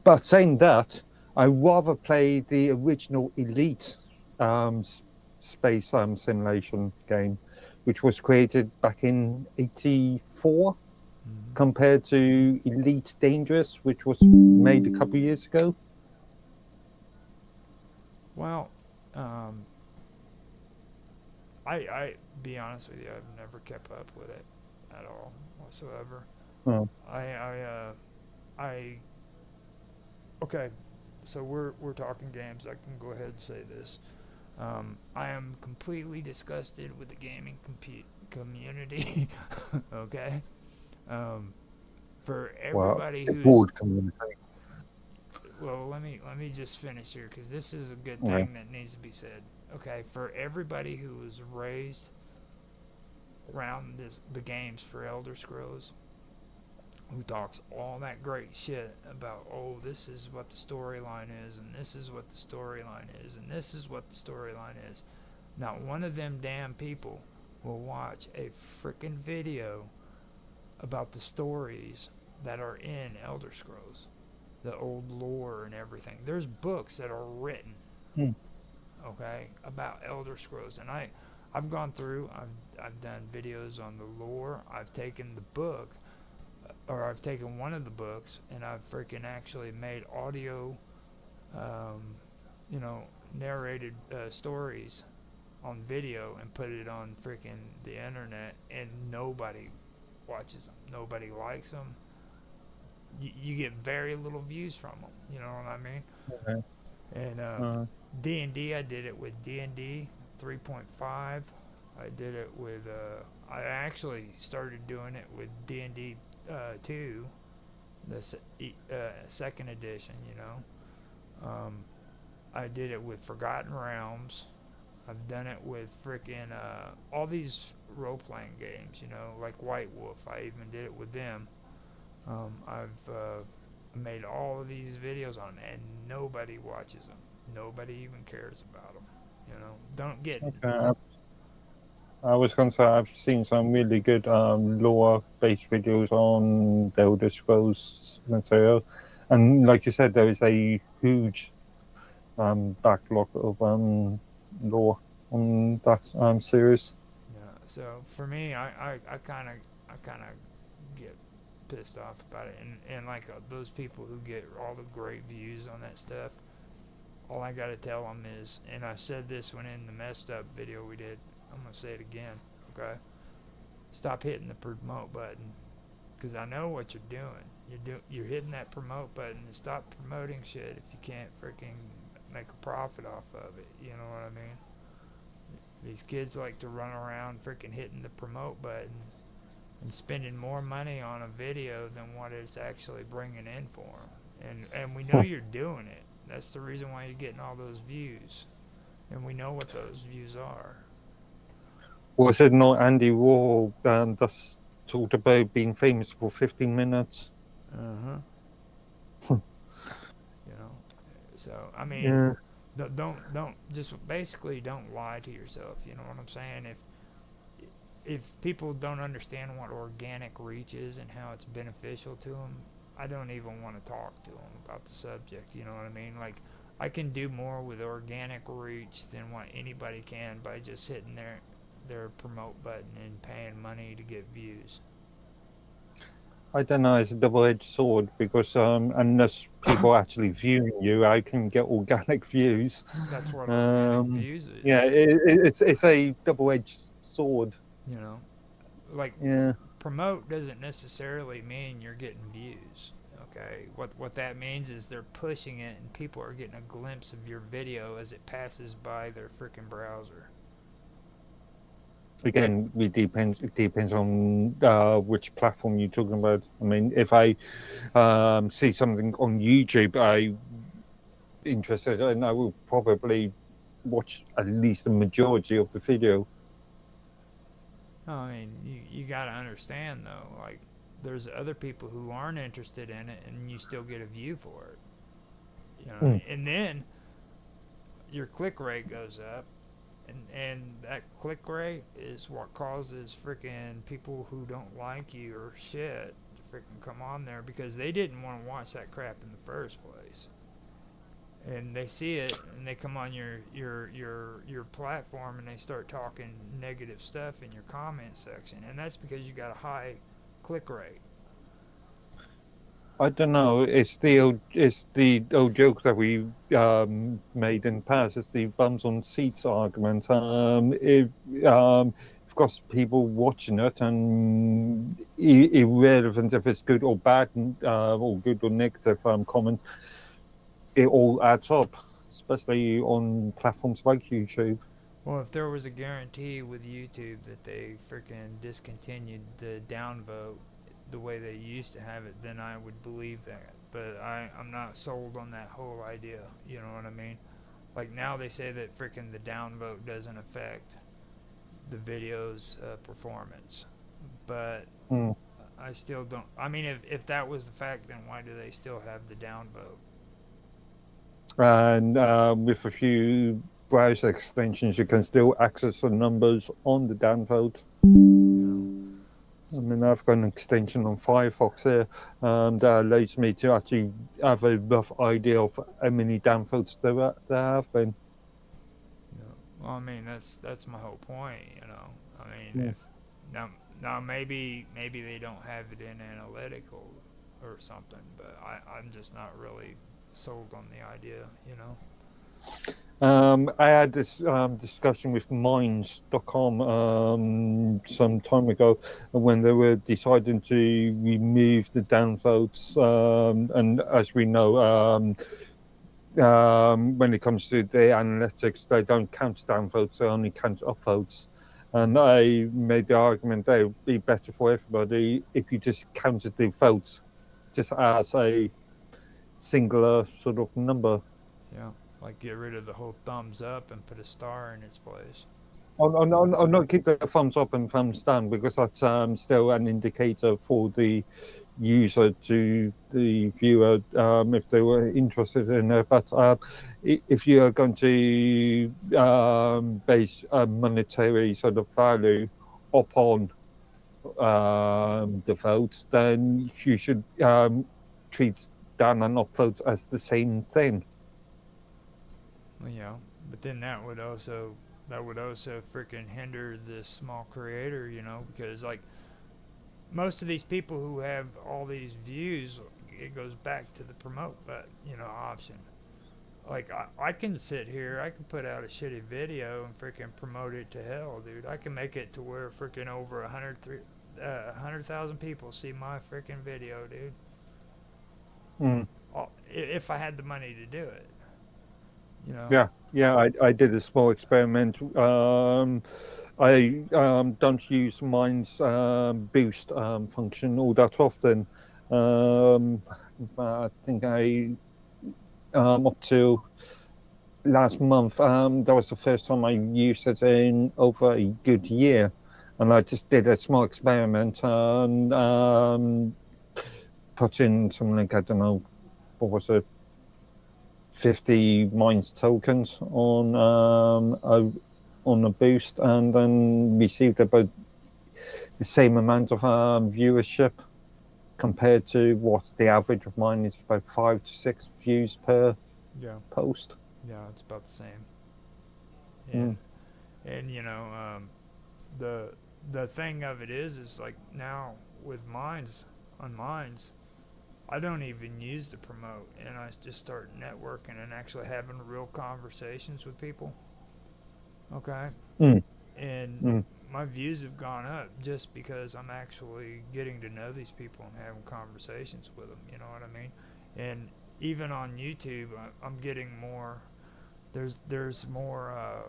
But saying that, I rather play the original Elite space simulation game, which was created back in '84, compared to Elite Dangerous, which was made a couple of years ago. Well, I be honest with you, I've never kept up with it at all whatsoever. Oh. I okay, so we're talking games. I can go ahead and say this. I am completely disgusted with the gaming community. Okay, for everybody the who's broad community. well, let me just finish here because this is a good Okay. thing that needs to be said. Okay, for everybody who was raised around the games for Elder Scrolls, who talks all that great shit about, oh, this is what the storyline is, and this is what the storyline is, and this is what the storyline is. Not one of them damn people will watch a freaking video about the stories that are in Elder Scrolls, the old lore and everything. There's books that are written, okay, about Elder Scrolls, and I've gone through. I've done videos on the lore. I've taken the book, or I've taken one of the books, and I've freaking actually made audio, narrated stories on video and put it on freaking the internet, and nobody watches them. Nobody likes them. You get very little views from them. You know what I mean? Okay. And D&D, I did it with D&D 3.5. I did it with. I actually started doing it with D&D 2, the second edition. I did it with Forgotten Realms. I've done it with freaking all these role-playing games. Like White Wolf. I even did it with them. I've made all of these videos on them, and nobody watches them. Nobody even cares about them. Don't get. Okay. I was going to say I've seen some really good lore-based videos on the Elder Scrolls material, and like you said, there is a huge backlog of lore on that series. Yeah. So for me, I kind of get pissed off about it, and like those people who get all the great views on that stuff. All I gotta tell them is, and I said this when in the messed up video we did. I'm gonna say it again, okay? Stop hitting the promote button, because I know what you're doing. You're hitting that promote button and stop promoting shit if you can't freaking make a profit off of it. You know what I mean? These kids like to run around freaking hitting the promote button and spending more money on a video than what it's actually bringing in for them. And we know you're doing it. That's the reason why you're getting all those views. And we know what those views are. Was it not Andy Warhol that's talked about being famous for 15 minutes? So I mean, Yeah. don't just basically don't lie to yourself. You know what I'm saying? If people don't understand what organic reach is and how it's beneficial to them, I don't even want to talk to them about the subject. You know what I mean? Like, I can do more with organic reach than what anybody can by just hitting their promote button and paying money to get views. I don't know. It's a double-edged sword because unless people are actually viewing you, I can get organic views. That's what organic views Yeah, is. it's a double-edged sword. You know, like, Yeah. promote doesn't necessarily mean you're getting views. Okay, what that means is they're pushing it and people are getting a glimpse of your video as it passes by their freaking browser. Again, it depends on which platform you're talking about. I mean, if I see something on YouTube I interested in, I will probably watch at least the majority of the video. No, I mean, you got to understand though, like, there's other people who aren't interested in it and you still get a view for it. You know, and then your click rate goes up, and that click rate is what causes freaking people who don't like you or shit to freaking come on there because they didn't want to watch that crap in the first place. And they see it and they come on your platform and they start talking negative stuff in your comment section, and that's because you got a high click rate. I don't know. It's the old joke that we made in the past. It's the bums on seats argument. If you've got people watching it, and irrelevant if it's good or bad, or good or negative comments, it all adds up, especially on platforms like YouTube. Well, if there was a guarantee with YouTube that they freaking discontinued the downvote the way they used to have it, then I would believe that. But I'm not sold on that whole idea. You know what I mean? Like, now they say that freaking the downvote doesn't affect the video's performance. But I still don't. I mean, if that was the fact, then why do they still have the downvote? And with a few browser extensions, you can still access the numbers on the downvote. I mean, I've got an extension on Firefox here that allows me to actually have a rough idea of how many downvotes there have been. Well, I mean, that's my whole point, you know. I mean, if now maybe they don't have it in analytical or something, but I'm just not really sold on the idea, you know. I had this discussion with Minds.com some time ago when they were deciding to remove the downvotes, and as we know, when it comes to the analytics, they don't count downvotes; they only count upvotes. And I made the argument that it would be better for everybody if you just counted the votes just as a singular sort of number. Yeah. Like, get rid of the whole thumbs up and put a star in its place. Oh, no, keep the thumbs up and thumbs down because that's still an indicator for the user to the viewer if they were interested in it. But if you are going to base a monetary sort of value upon the votes, then you should treat down and up votes as the same thing. Well, yeah, but then that would also freaking hinder the small creator, you know, because, like, most of these people who have all these views, it goes back to the promote button, you know, option. Like, I can sit here, I can put out a shitty video and freaking promote it to hell, dude. I can make it to where freaking over 100,000 people see my freaking video, dude. If I had the money to do it. You know? Yeah. I did a small experiment. I don't use Mind's boost function all that often. I think up to last month, that was the first time I used it in over a good year, and I just did a small experiment and put in something like, I don't know, what was it? 50 Minds tokens on a boost, and then received about the same amount of viewership. compared to what the average of mine is, about 5 to 6 views per Yeah. post. Yeah, it's about the same. Mm. And you know, the thing of it is like now with mines, I don't even use to promote, and I just start networking and actually having real conversations with people. Okay, Mm. and Mm. my views have gone up just because I'm actually getting to know these people and having conversations with them. You know what I mean? And even on YouTube, I'm getting more. There's more.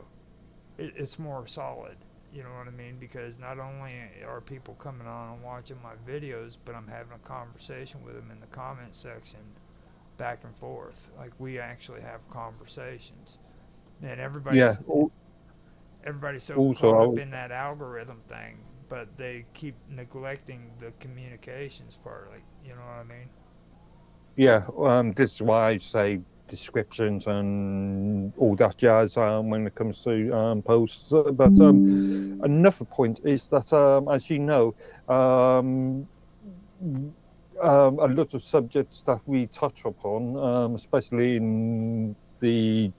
It's more solid. You know what I mean? Because not only are people coming on and watching my videos, but I'm having a conversation with them in the comment section, back and forth. Like we actually have conversations, and Yeah. everybody's so Also, caught up in that algorithm thing, but they keep neglecting the communications part. Like, you know what I mean? yeah. This is why I say descriptions and all that jazz when it comes to posts. But another point is that, as you know, um, a lot of subjects that we touch upon, especially in the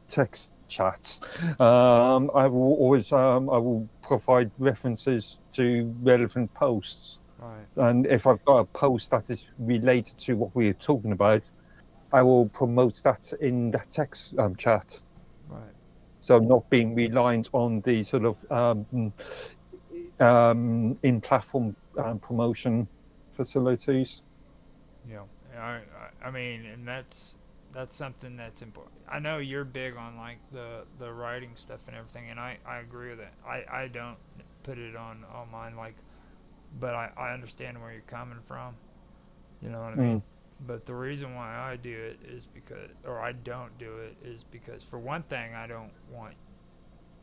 text chats, I will provide references to relevant posts. Right. And if I've got a post that is related to what we're talking about, I will promote that in the text chat. Right. So not being reliant on the sort of in-platform promotion facilities. Yeah. I mean, and that's something that's important. I know you're big on like the writing stuff and everything, and I agree with that. I don't put it on mine like, but I understand where you're coming from. You know what I mean? Mm. But the reason why I do it is because, or I don't do it, is because for one thing, I don't want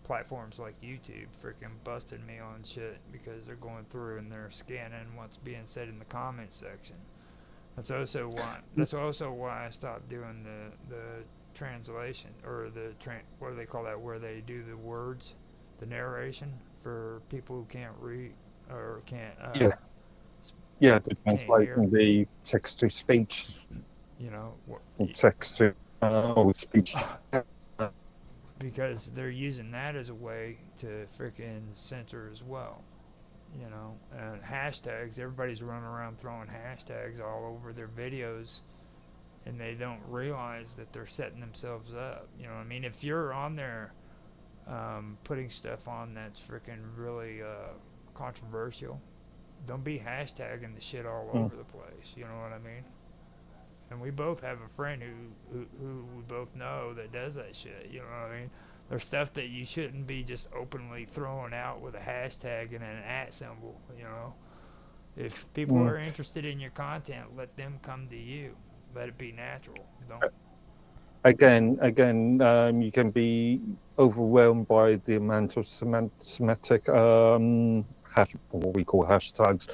platforms like YouTube freaking busting me on shit because they're going through and they're scanning what's being said in the comment section. That's also why I stopped doing the translation or what do they call that, where they do the words, the narration for people who can't read or Yeah, yeah, the can't hear. translating the text to speech, You know, or text to or speech. because they're using that as a way to freaking censor as well. You know, and hashtags. Everybody's running around throwing hashtags all over their videos, and they don't realize that they're setting themselves up. You know what I mean? If you're on there putting stuff on that's freaking really controversial, don't be hashtagging the shit all Mm. over the place. You know what I mean? And we both have a friend who we both know that does that shit. You know what I mean? There's stuff that you shouldn't be just openly throwing out with a hashtag and an at symbol. You know, if people Mm. are interested in your content, let them come to you. Let it be natural. Don't. Again, you can be overwhelmed by the amount of semantic what we call hashtags.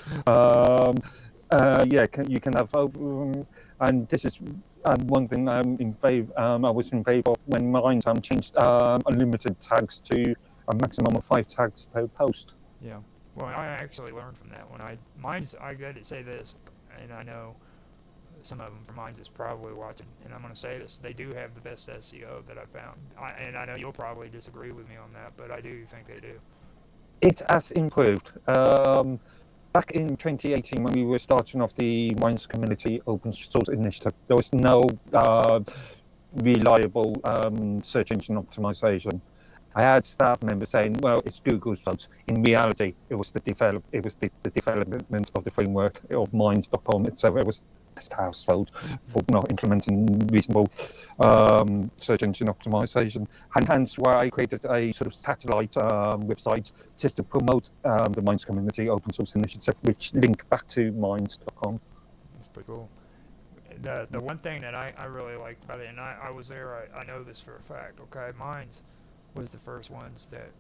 Yeah, you can have over, and this is one thing I'm in favor. I was in favor of when mine changed unlimited tags to a maximum of 5 tags per post. Yeah. Well, I actually learned from that when I got to say this, and I know some of them from mine is probably watching, and I'm going to say this: they do have the best SEO that I've found. And I know you'll probably disagree with me on that, but I do think they do. It has improved. Back in 2018, when we were starting off the Mines Community Open Source Initiative, there was no reliable search engine optimization. I had staff members saying, "Well, it's Google's fault." In reality, it was the development of the framework of Mines.com itself. It was staff's fault for not implementing reasonable search engine optimization, and hence why I created a sort of satellite website just to promote the Mines Community Open Source Initiative, which link back to Mines.com. That's pretty cool. The one thing that I really liked about it, and I was there, I know this for a fact. Okay, Mines was the first ones that,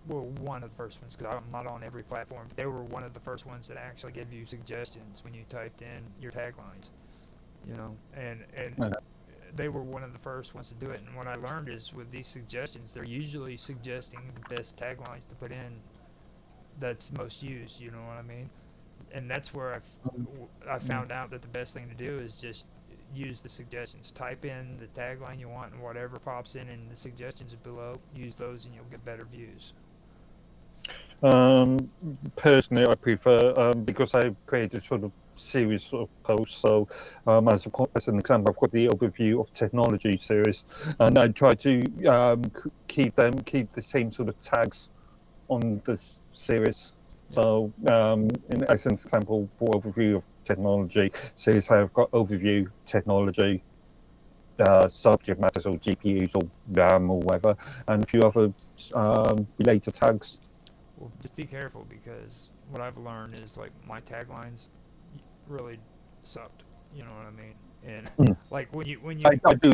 well, one of the first ones, because I'm not on every platform, but they were one of the first ones that actually gave you suggestions when you typed in your taglines, you know, and Yeah. they were one of the first ones to do it. And what I learned is with these suggestions, they're usually suggesting the best taglines to put in that's most used, you know what I mean? and that's where I found out that the best thing to do is just use the suggestions. Type in the tagline you want, and whatever pops in the suggestions below, use those, and you'll get better views. Personally, I prefer because I created sort of series of posts. So, as an example, I've got the overview of technology series, and I try to keep the same sort of tags on this series. So, as an example, for overview of technology series, I've got overview technology. Subject matters or GPUs or RAM or whatever, and a few other related tags. Well, just be careful, because what I've learned is like my taglines really sucked. You know what I mean? And like when you I do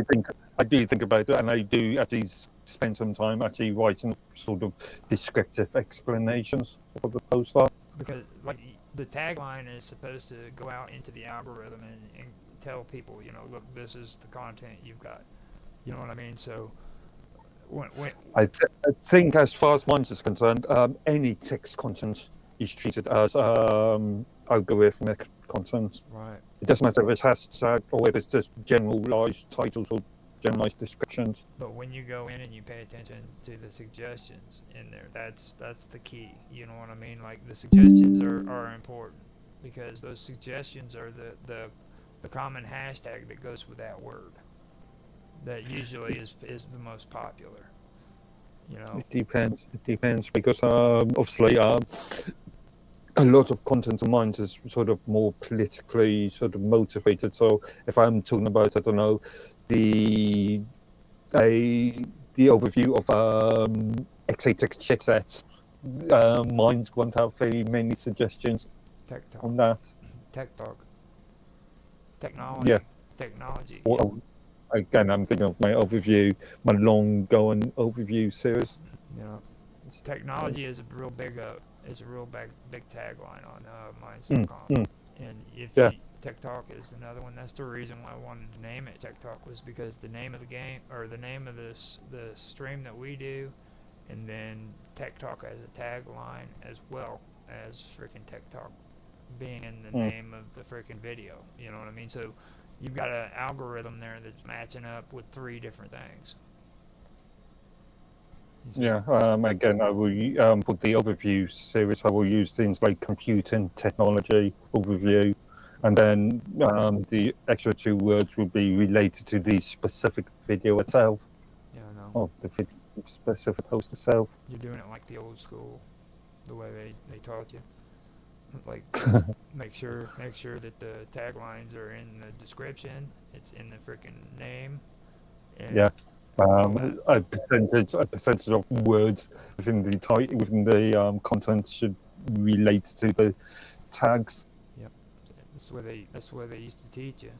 think about it, and I do actually spend some time actually writing sort of descriptive explanations for the post art. Because like the tagline is supposed to go out into the algorithm and tell people, you know, look, this is the content you've got. You know what I mean? So when I think, as far as mine is concerned, any text content is treated as algorithmic content. right. It doesn't matter if it's hashtag or if it's just generalized titles or generalized descriptions. But when you go in and you pay attention to the suggestions in there, that's the key. You know what I mean? Like the suggestions are important, because those suggestions are the common hashtag that goes with that word. That usually is the most popular. You know. It depends because obviously a lot of content of mine is sort of more politically sort of motivated. So if I'm talking about, I don't know, the overview of x86 chipsets, mine won't have very many suggestions Tech talk. on that. Tech talk. Technology. Yeah. Technology. Or, again, I'm thinking of my overview, my long-going overview series. You know, technology is a real big big tagline on Minds.com. And if Yeah. Tech Talk is another one. That's the reason why I wanted to name it Tech Talk, was because the name of the game, or the name of the stream that we do, and then Tech Talk as a tagline, as well as freaking Tech Talk being in the name of the freaking video. You know what I mean? So you've got an algorithm there that's matching up with 3 different things. Yeah, again, I will for the overview series, I will use things like computing technology overview, and then the extra 2 words will be related to the specific video itself, Yeah, I know. or the specific post itself. You're doing it like the old school, the way they taught you. Like make sure that the taglines are in the description. It's in the freaking name. And Yeah. all that. A percentage of words within the content should relate to the tags. Yep. That's where they used to teach you.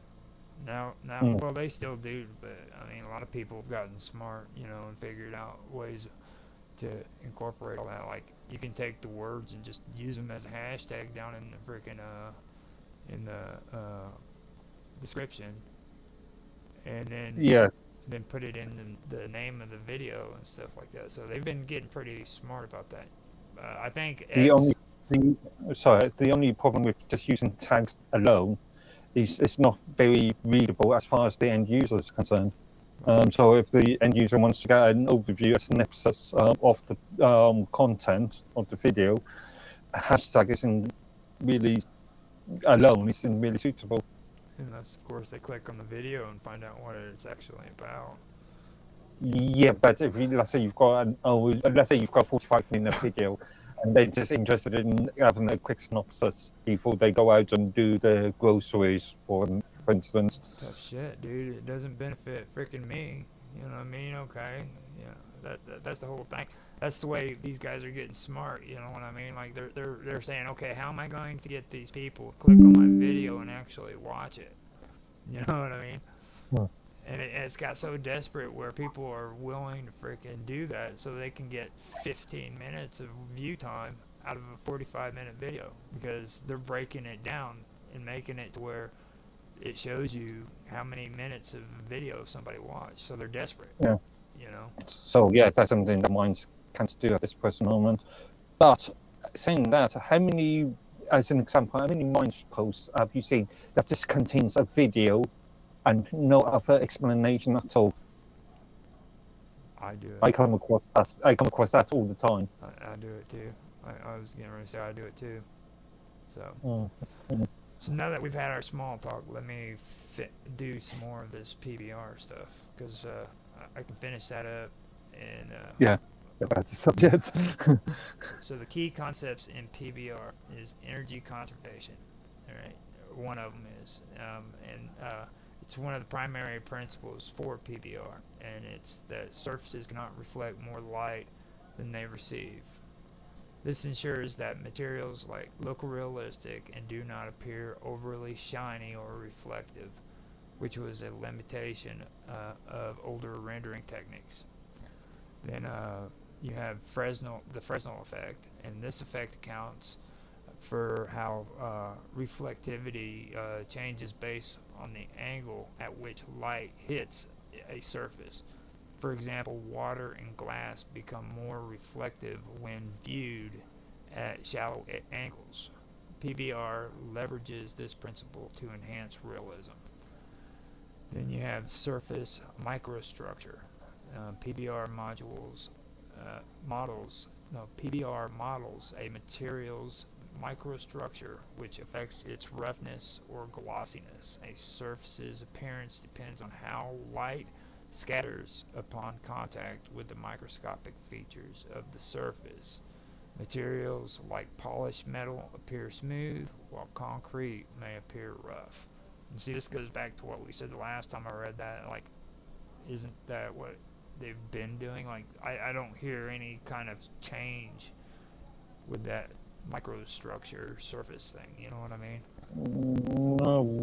Now, Mm. well, they still do, but I mean, a lot of people have gotten smart, you know, and figured out ways to incorporate all that. Like, you can take the words and just use them as a hashtag down in the freaking description, and then put it in the name of the video and stuff like that. So they've been getting pretty smart about that. I think The only problem with just using tags alone is it's not very readable as far as the end user is concerned. So if the end user wants to get an overview, a synopsis of the content of the video, a hashtag isn't really suitable. unless, of course, they click on the video and find out what it's actually about. Yeah, but if let's say you've got a 45-minute video, and they're just interested in having a quick synopsis before they go out and do their groceries, for instance. Tough shit, dude. It doesn't benefit freaking me. You know what I mean? Okay. Yeah. That's the whole thing. That's the way these guys are getting smart. You know what I mean? Like they're saying, okay, how am I going to get these people to click on my video and actually watch it? You know what I mean? Hmm. And it's got so desperate where people are willing to freaking do that so they can get 15 minutes of view time out of a 45-minute video, because they're breaking it down and making it to where it shows you how many minutes of video somebody watched. So they're desperate. Yeah. You know? So yeah, that's something that mine can't do at this present moment. But saying that, how many as an example, how many Minds posts have you seen that just contains a video and no other explanation at all? I do it. I come across that. I come across that all the time. I do it too. I was getting ready to say I do it too. So, Mm. so now that we've had our small talk, let me do some more of this PBR stuff because I can finish that up. And Yeah, that's the subject. so the key concepts in PBR is energy conservation. All right, one of them is, and it's one of the primary principles for PBR, and it's that surfaces cannot reflect more light than they receive. This ensures that materials look realistic and do not appear overly shiny or reflective, which was a limitation of older rendering techniques. Then you have the Fresnel effect, and this effect accounts for how reflectivity changes based on the angle at which light hits a surface. For example, water and glass become more reflective when viewed at shallow angles. PBR leverages this principle to enhance realism. Then you have surface microstructure. PBR PBR models a material's microstructure which affects its roughness or glossiness. A surface's appearance depends on how light scatters upon contact with the microscopic features of the surface. Materials like polished metal appear smooth, while concrete may appear rough. And see, this goes back to what we said the last time I read that. Isn't that what they've been doing? I don't hear any kind of change with that microstructure surface thing. You know what I mean?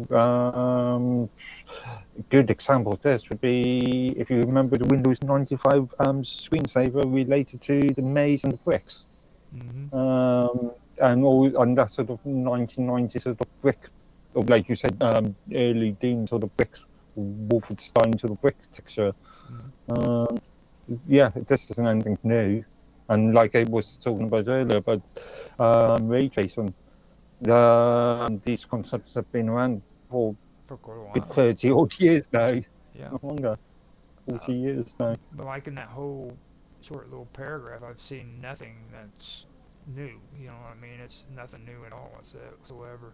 No. Good example of this would be if you remember the Windows 95 screensaver related to the maze and the bricks. Mm-hmm. And that sort of 1990 sort of brick, or like you said, early Doom sort of brick, Wolfenstein sort of brick texture. Mm-hmm. Yeah, this isn't anything new. And like I was talking about earlier about ray tracing, these concepts have been around for quite a while. 30 odd years now. Yeah. Not longer. 40 years now. But in that whole short little paragraph, I've seen nothing that's new. You know what I mean? It's nothing new at all whatsoever.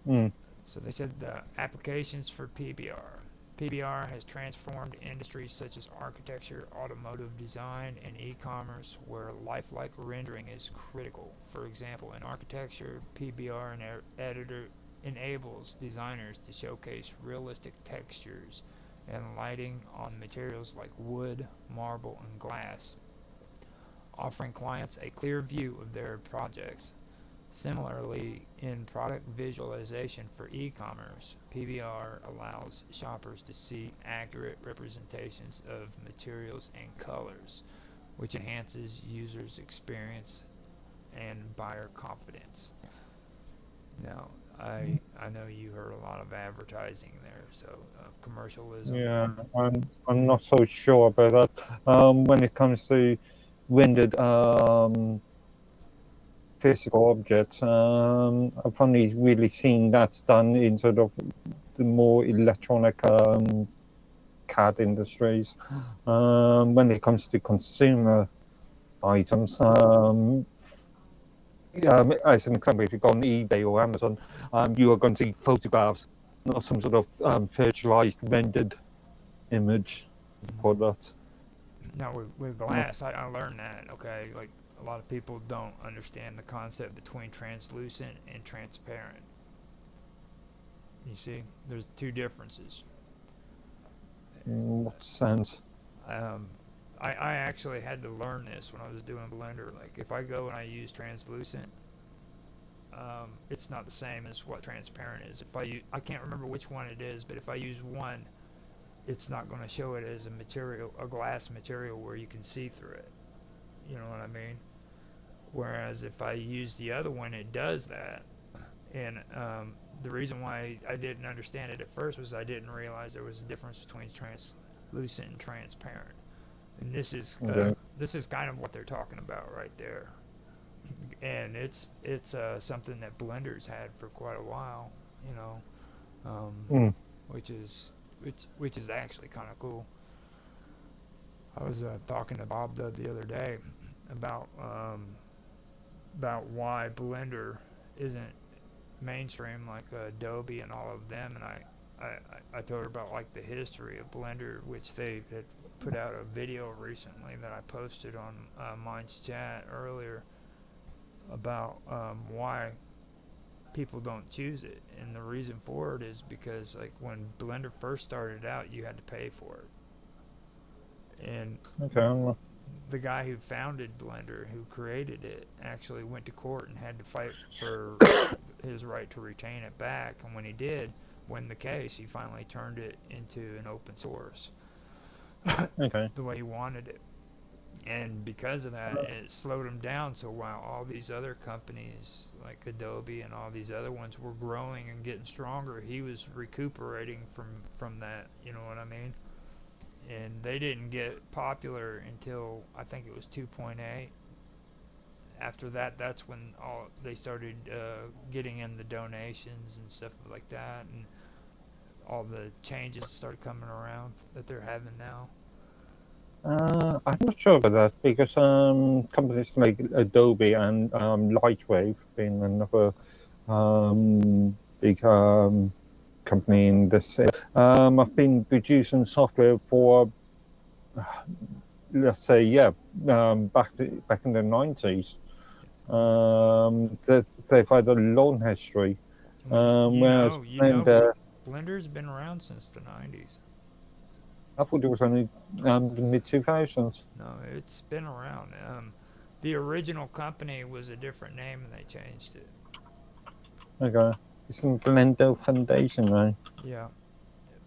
Mm. So they said the applications for PBR. PBR has transformed industries such as architecture, automotive design, and e-commerce, where lifelike rendering is critical. For example, in architecture, PBR editor enables designers to showcase realistic textures and lighting on materials like wood, marble, and glass, offering clients a clear view of their projects. Similarly, in product visualization for e-commerce, PBR allows shoppers to see accurate representations of materials and colors, which enhances users' experience and buyer confidence. Now, I know you heard a lot of advertising there, so commercialism. Yeah, I'm not so sure about that. When it comes to rendered physical objects, I've only really seen that done in sort of the more electronic CAD industries. When it comes to consumer items, as an example, if you go on eBay or Amazon, you are going to see photographs, not some sort of virtualized rendered image product. Now with glass, I learned that. Okay, a lot of people don't understand the concept between translucent and transparent. You see, there's two differences. In what sense? I actually had to learn this when I was doing Blender. If I go and I use translucent, it's not the same as what transparent is. I can't remember which one it is, but if I use one, it's not going to show it as a glass material where you can see through it. You know what I mean? Whereas if I use the other one, it does that. And the reason why I didn't understand it at first was I didn't realize there was a difference between translucent and transparent. And this is kind of what they're talking about right there. and it's something that Blender's had for quite a while, you know, um, Mm. which is which is actually kind of cool. I was talking to Bob the other day about why Blender isn't mainstream like Adobe and all of them, and I told her about like the history of Blender, which they had put out a video recently that I posted on Mine's chat earlier about why people don't choose it, and the reason for it is because like when Blender first started out, you had to pay for it, and Okay. the guy who founded Blender, who created it, actually went to court and had to fight for his right to retain it back. And when he did win the case, he finally turned it into an open source Okay. the way he wanted it. And because of that, it slowed him down. So while all these other companies like Adobe and all these other ones were growing and getting stronger, he was recuperating from that. You know what I mean? And they didn't get popular until I think it was 2.8. After that, that's when all they started getting in the donations and stuff like that, and all the changes started coming around that they're having now. I'm not sure about that because companies like Adobe and Lightwave, being another big company in this, I've been producing software for, let's say, back in the 90s. They've had a long history. Well, Whereas you know, Blender, Blender's been around since the 90s. I thought it was only the mid 2000s. No, it's been around. The original company was a different name, and they changed it. Okay, it's in Blender Foundation now. Yeah,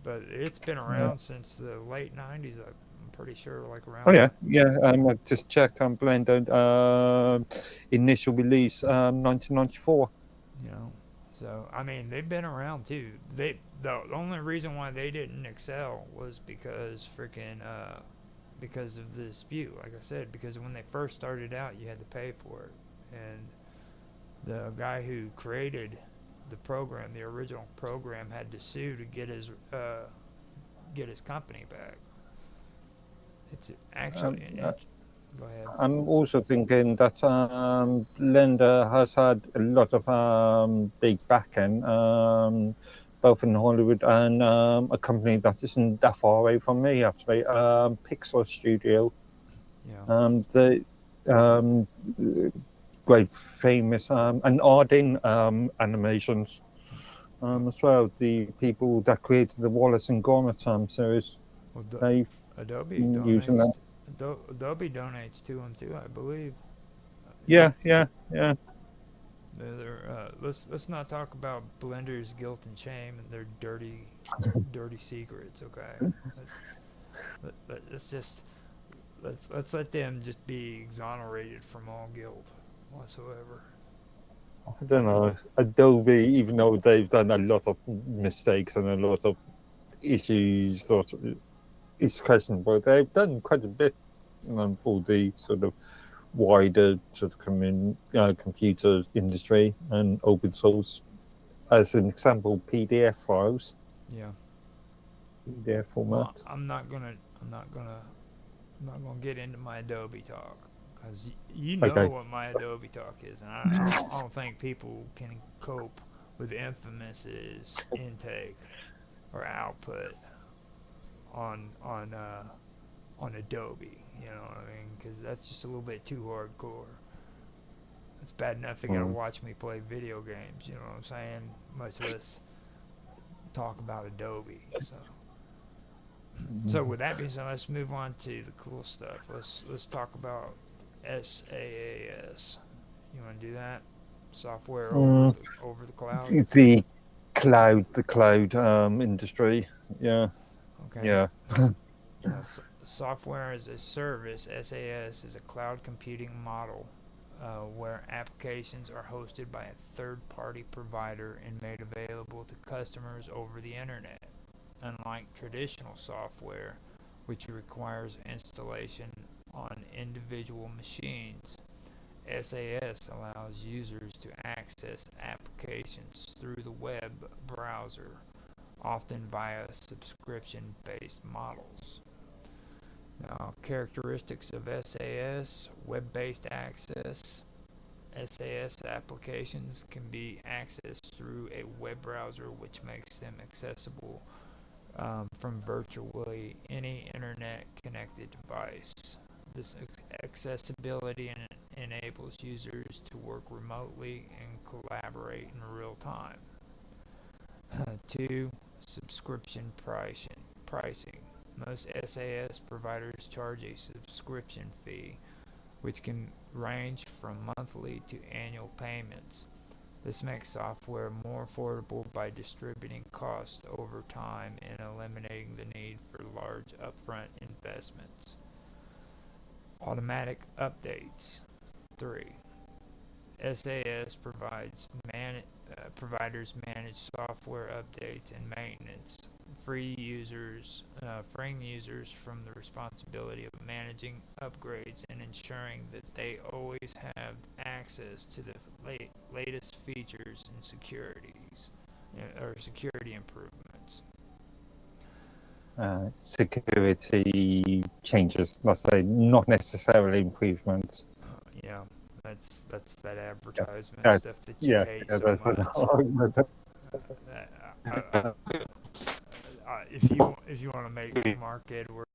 but it's been Yeah. around since the late 90s. I'm pretty sure, like Oh around yeah, that. yeah. I just checked on Blender. Initial release 1994. You know, so I mean, they've been around too. The only reason why they didn't excel was because freaking because of the dispute. Like I said, because when they first started out, you had to pay for it, and the guy who created the program, the original program, had to sue to get his company back. It's actually Um, an uh, go ahead. I'm also thinking that Blender has had a lot of big backing, both in Hollywood and a company that isn't that far away from me, actually, Pixar Studio. Yeah. The um, great famous and Arden animations Yeah. as well. The people that created the Wallace and Gromit series, Well, they've Adobe been using donates. that. Adobe donates to them too, I believe. Yeah, yeah, yeah. Let's not talk about Blender's guilt and shame and their dirty secrets. Okay, let's just let's let them just be exonerated from all guilt whatsoever. I don't know. Adobe, even though they've done a lot of mistakes and a lot of issues, sort of, it's questionable. They've done quite a bit for the sort of wider sort of computer industry and open source. As an example, PDF files, Yeah. PDF Well, format. I'm not gonna get into my Adobe talk because you know Okay. what my Adobe talk is, and I don't think people can cope with Infamous's intake or output on on uh, on Adobe. You know what I mean? Because that's just a little bit too hardcore. It's bad enough they gotta Mm. watch me play video games. You know what I'm saying? Much less talk about Adobe. So with that being said, let's move on to the cool stuff. Let's talk about SaaS. You want to do that? Software Mm. over the cloud. The cloud industry. Yeah, Okay. yeah. Software as a service (SaaS) is a cloud computing model where applications are hosted by a third-party provider and made available to customers over the internet. Unlike traditional software, which requires installation on individual machines, SAS allows users to access applications through the web browser, often via subscription-based models. Now, characteristics of SAS: web-based access. SAS applications can be accessed through a web browser, which makes them accessible from virtually any internet-connected device. This accessibility enables users to work remotely and collaborate in real time. 2. Subscription pricing. Most SAS providers charge a subscription fee, which can range from monthly to annual payments. This makes software more affordable by distributing costs over time and eliminating the need for large upfront investments. Automatic updates. 3. SAS providers manage software updates and maintenance, freeing users from the responsibility of managing upgrades and ensuring that they always have access to the latest features and security improvements. Security changes, let's say, not necessarily improvements. Yeah, that's that advertisement Yeah, stuff that you hate so much. If you want to make Mark Edwards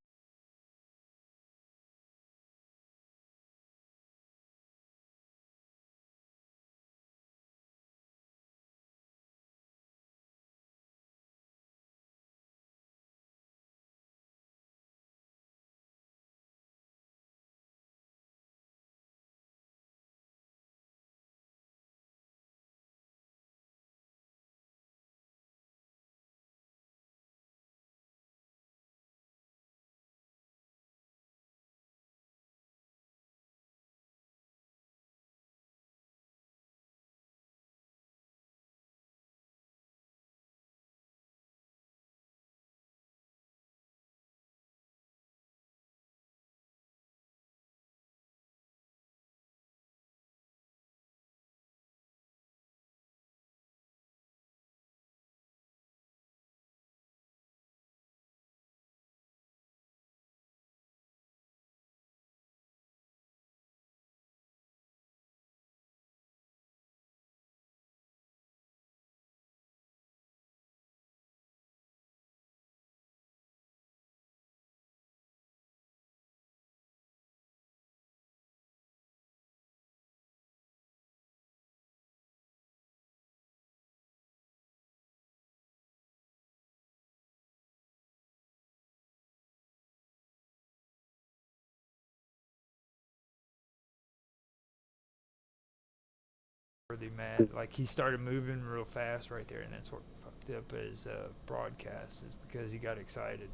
worthy mad. Like, he started moving real fast right there, and that's what fucked up his broadcast, is because he got excited,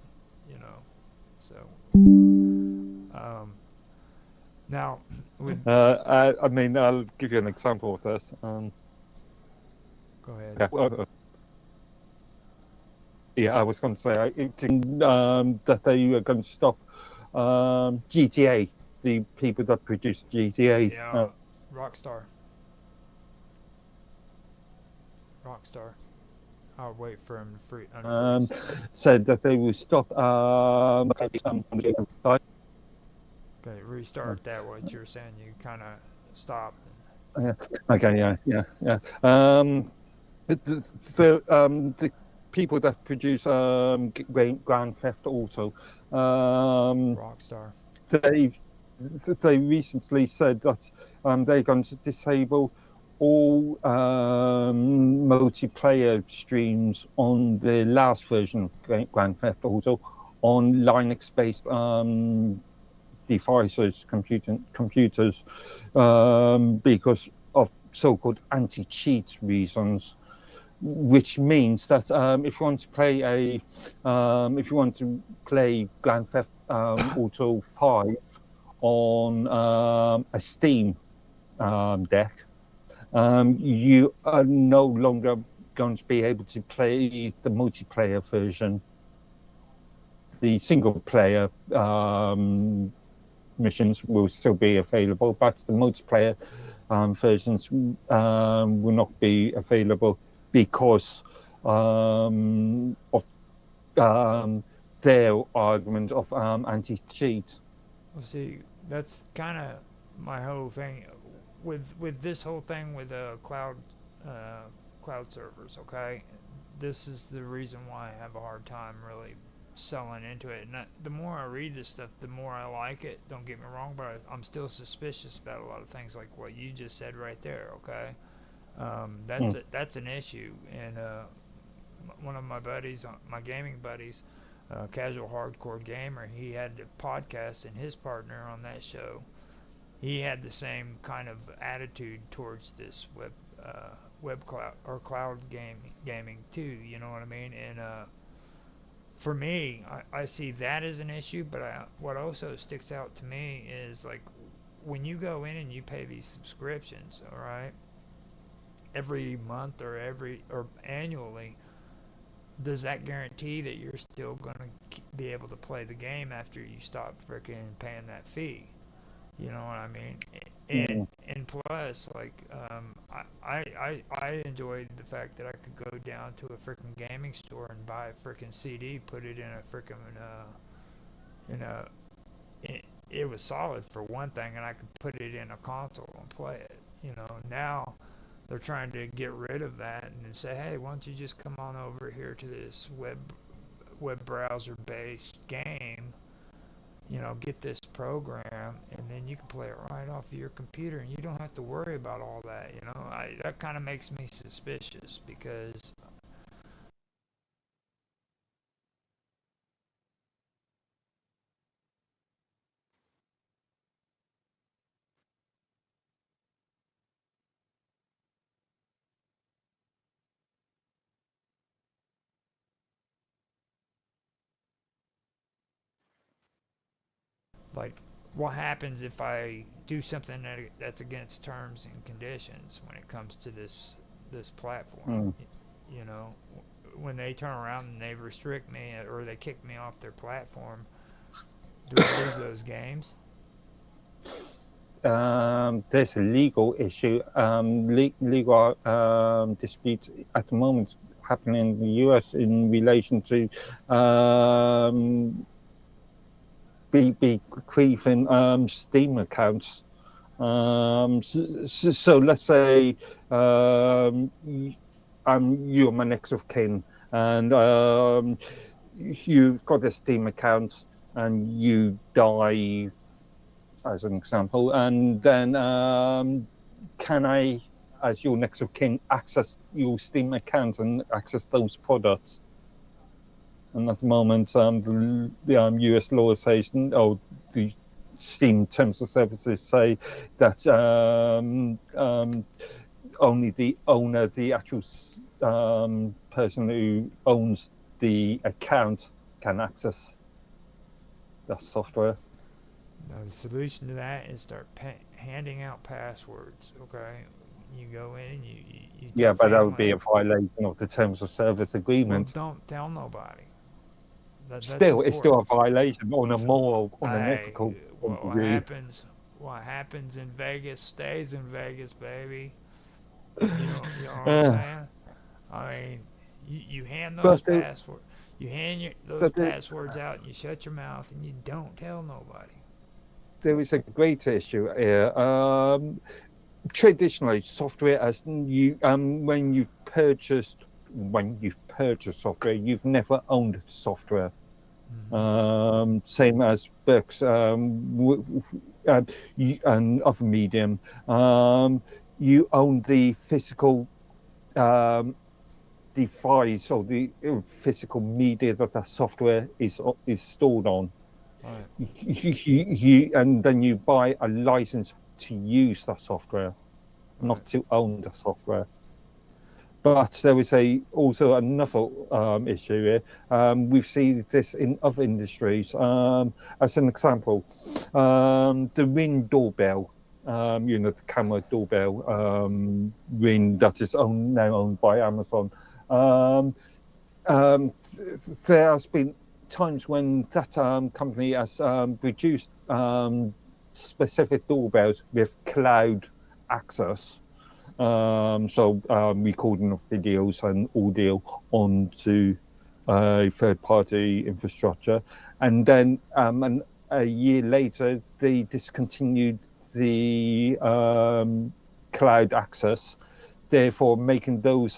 So, now with I mean, I'll give you an example of this. Go ahead. I was going to say that they were going to stop GTA, the people that produce GTA. Yeah, Rockstar. I'll wait for him to said that they will stop. Okay, restart that. What you're saying, you kind of stopped. Yeah. Okay. Yeah. The people that produce Grand Theft Auto, Rockstar. They recently said that they're going to disable all multiplayer streams on the last version of Grand Theft Auto on Linux-based devices, computers, because of so-called anti-cheat reasons. Which means that if you want to play Grand Theft Auto 5 on a Steam deck, you are no longer going to be able to play the multiplayer version. The single player missions will still be available, but the multiplayer versions will not be available because of their argument of anti-cheat. Well, see, that's kind of my whole thing with this whole thing with cloud servers. Okay, this is the reason why I have a hard time really selling into it. And the more I read this stuff, the more I like it. Don't get me wrong, but I'm still suspicious about a lot of things, like what you just said right there. Okay, that's an issue. And one of my buddies, my gaming buddies, Casual Hardcore Gamer, he had a podcast, and his partner on that show, he had the same kind of attitude towards this web cloud or cloud gaming too. You know what I mean? And for me, I see that as an issue. But what also sticks out to me is, like, when you go in and you pay these subscriptions, all right, every month or annually, does that guarantee that you're still going to be able to play the game after you stop freaking paying that fee? You know what I mean? And plus, like, I enjoyed the fact that I could go down to a freaking gaming store and buy a freaking CD, put it in a freaking it was solid for one thing, and I could put it in a console and play it. You know, now they're trying to get rid of that and say, hey, why don't you just come on over here to this web browser based game, you know, get this program, and then you can play it right off of your computer, and you don't have to worry about all that. You know, that kind of makes me suspicious, because like, what happens if I do something that's against terms and conditions when it comes to this platform? You know, when they turn around and they restrict me or they kick me off their platform, do I lose those games? There's a legal issue, legal dispute at the moment happening in the US in relation to bequeathing Steam accounts. So let's say you're my next of kin, and you've got a Steam account, and you die, as an example, and then can I, as your next of kin, access your Steam account and access those products? And at the moment, the US law says, or the Steam Terms of Services say that only the owner, the actual person who owns the account, can access that software. Now, the solution to that is start handing out passwords. Okay, you go in and you yeah, but that would be a violation of the Terms of Service agreement. Well, don't tell nobody. Still, it's still a violation on a moral, on an ethical point of view. What happens in Vegas stays in Vegas, baby. You know what I'm saying? I mean, you hand those passwords, you hand those passwords out, and you shut your mouth, and you don't tell nobody. There is a greater issue here. Traditionally, software, as you when you've purchased software, you've never owned software. Same as books and other medium. You own the physical device or the physical media that software is stored on. Right. And then you buy a license to use that software, not to own the software. But there is also another issue here. We've seen this in other industries. As an example, the Ring doorbell, the camera doorbell Ring that is now owned by Amazon. There has been times when that company has reduced specific doorbells with cloud access. Recording of videos and audio onto third-party infrastructure, and then a year later they discontinued the cloud access, therefore making those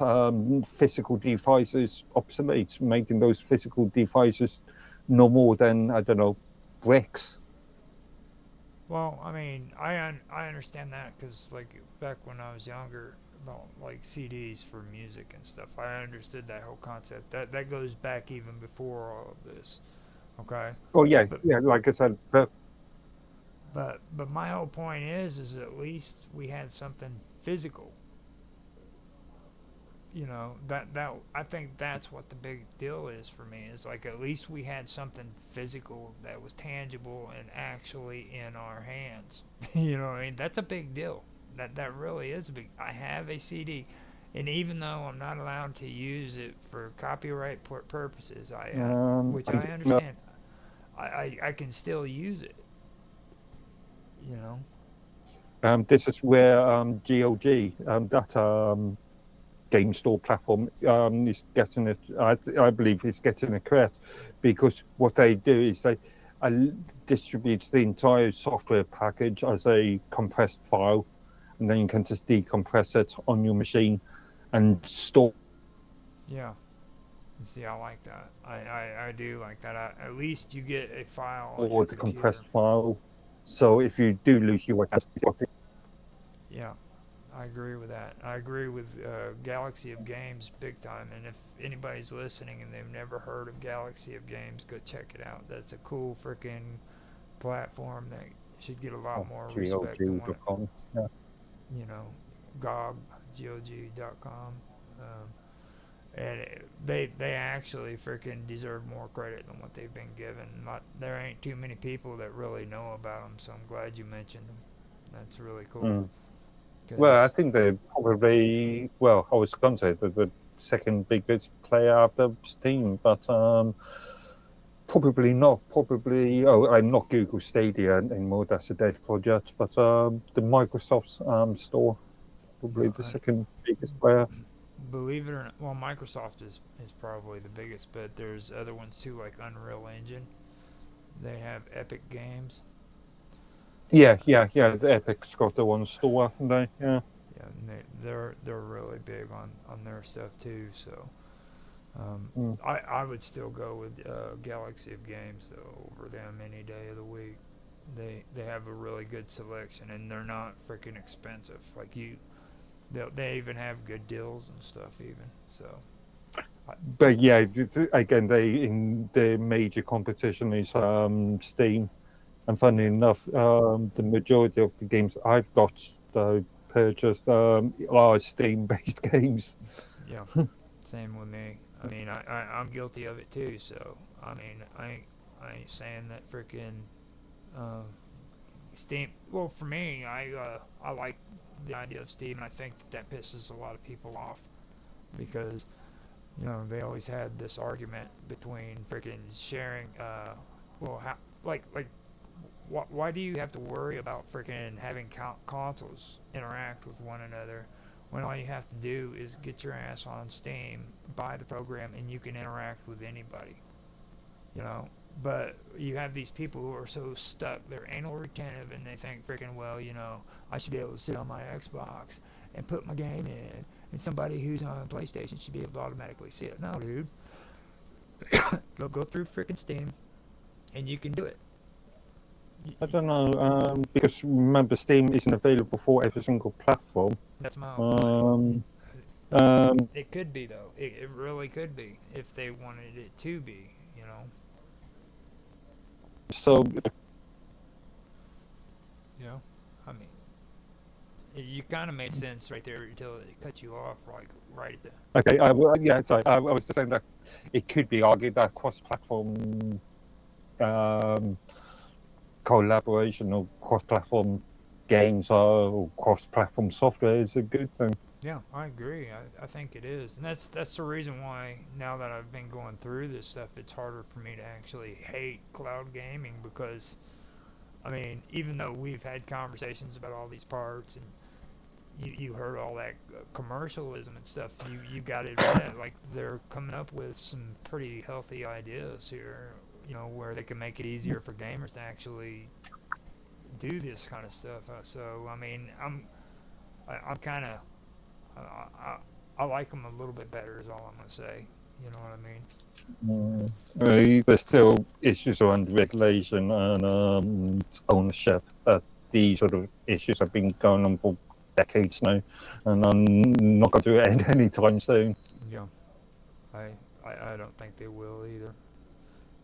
physical devices obsolete, making those physical devices no more than, I don't know, bricks. Well, I mean, I understand that because like back when I was younger, about like CDs for music and stuff, I understood that whole concept. That goes back even before all of this. Okay, Oh yeah, but yeah. Like I said, but my whole point is at least we had something physical. You know, that I think that's what the big deal is for me, is like at least we had something physical that was tangible and actually in our hands. You know what I mean? That's a big deal. That really is a big. I have a CD, and even though I'm not allowed to use it for copyright purposes, which I no, understand, I can still use it. You know? this is where GOG, that game store platform, is getting it. I believe is getting it correct, because what they do is they uh, distribute the entire software package as a compressed file, and then you can just decompress it on your machine and store Yeah. See, I like that. I do like that. At least you get a file on your the computer. compressed file. So if you do lose your Yeah, I agree with that. I agree with Galaxy of Games big time. And if anybody's listening and they've never heard of Galaxy of Games, go check it out. That's a cool freaking platform that should get a lot more respect than what, GOG.com. Yeah. you know, GOG, GOG.com. Um, and they actually freaking deserve more credit than what they've been given. Not there ain't too many people that really know about them, so I'm glad you mentioned them. That's really cool. Mm. Well, I Cause think they're probably, well, I was going to say the second biggest player after Steam, but probably not. Probably, not Google Stadia anymore. That's a dead project. But the Microsoft store, yeah, probably the second biggest player. believe it or not, well, Microsoft is probably the biggest, but there's other ones too, like Unreal Engine. They have Epic Games. Yeah. The Epic's got their own store, haven't they? Yeah. Yeah, and they're really big on their stuff too. So Mm. I would still go with Galaxy of Games though over them any day of the week. They have a really good selection and they're not freaking expensive. Like they even have good deals and stuff even. So But yeah, again, in their major competition is Steam. And funny enough, the majority of the games I've got purchased are Steam-based games. yeah, same with me. I mean I'm guilty of it too. So I mean I ain't saying that freaking uh, Steam. Well, for me, I like the idea of Steam, and I think that pisses a lot of people off because they always had this argument between freaking sharing. Well, how, like why do you have to worry about freaking having consoles interact with one another when all you have to do is get your ass on Steam, buy the program, and you can interact with anybody? You know, but you have these people who are so stuck, they're anal retentive, and they think freaking, well, I should be able to sit on my Xbox and put my game in, and somebody who's on PlayStation should be able to automatically see it. No, dude. Go through freaking Steam, and you can do it. I don't know, because remember, Steam isn't available for every single platform. That's my point. It could be, though. It really could be, if they wanted it to be, So, I mean, you kind of made sense right there until it cut you off, like right at the. okay, sorry, I was just saying that it could be argued that cross-platform um, collaboration or cross-platform games or cross-platform software is a good thing. Yeah, I agree. I think it is, and that's the reason why now that I've been going through this stuff, it's harder for me to actually hate cloud gaming because I mean, even though we've had conversations about all these parts and you heard all that commercialism and stuff, you got to admit, like, they're coming up with some pretty healthy ideas here, where they can make it easier for gamers to actually do this kind of stuff. So, I mean, I'm kind of, I like them a little bit better is all I'm going to say. You know what I mean? There's still issues around regulation and ownership. These sort of issues have been going on for decades now, and I'm not going to end anytime soon. Yeah, I don't think they will either.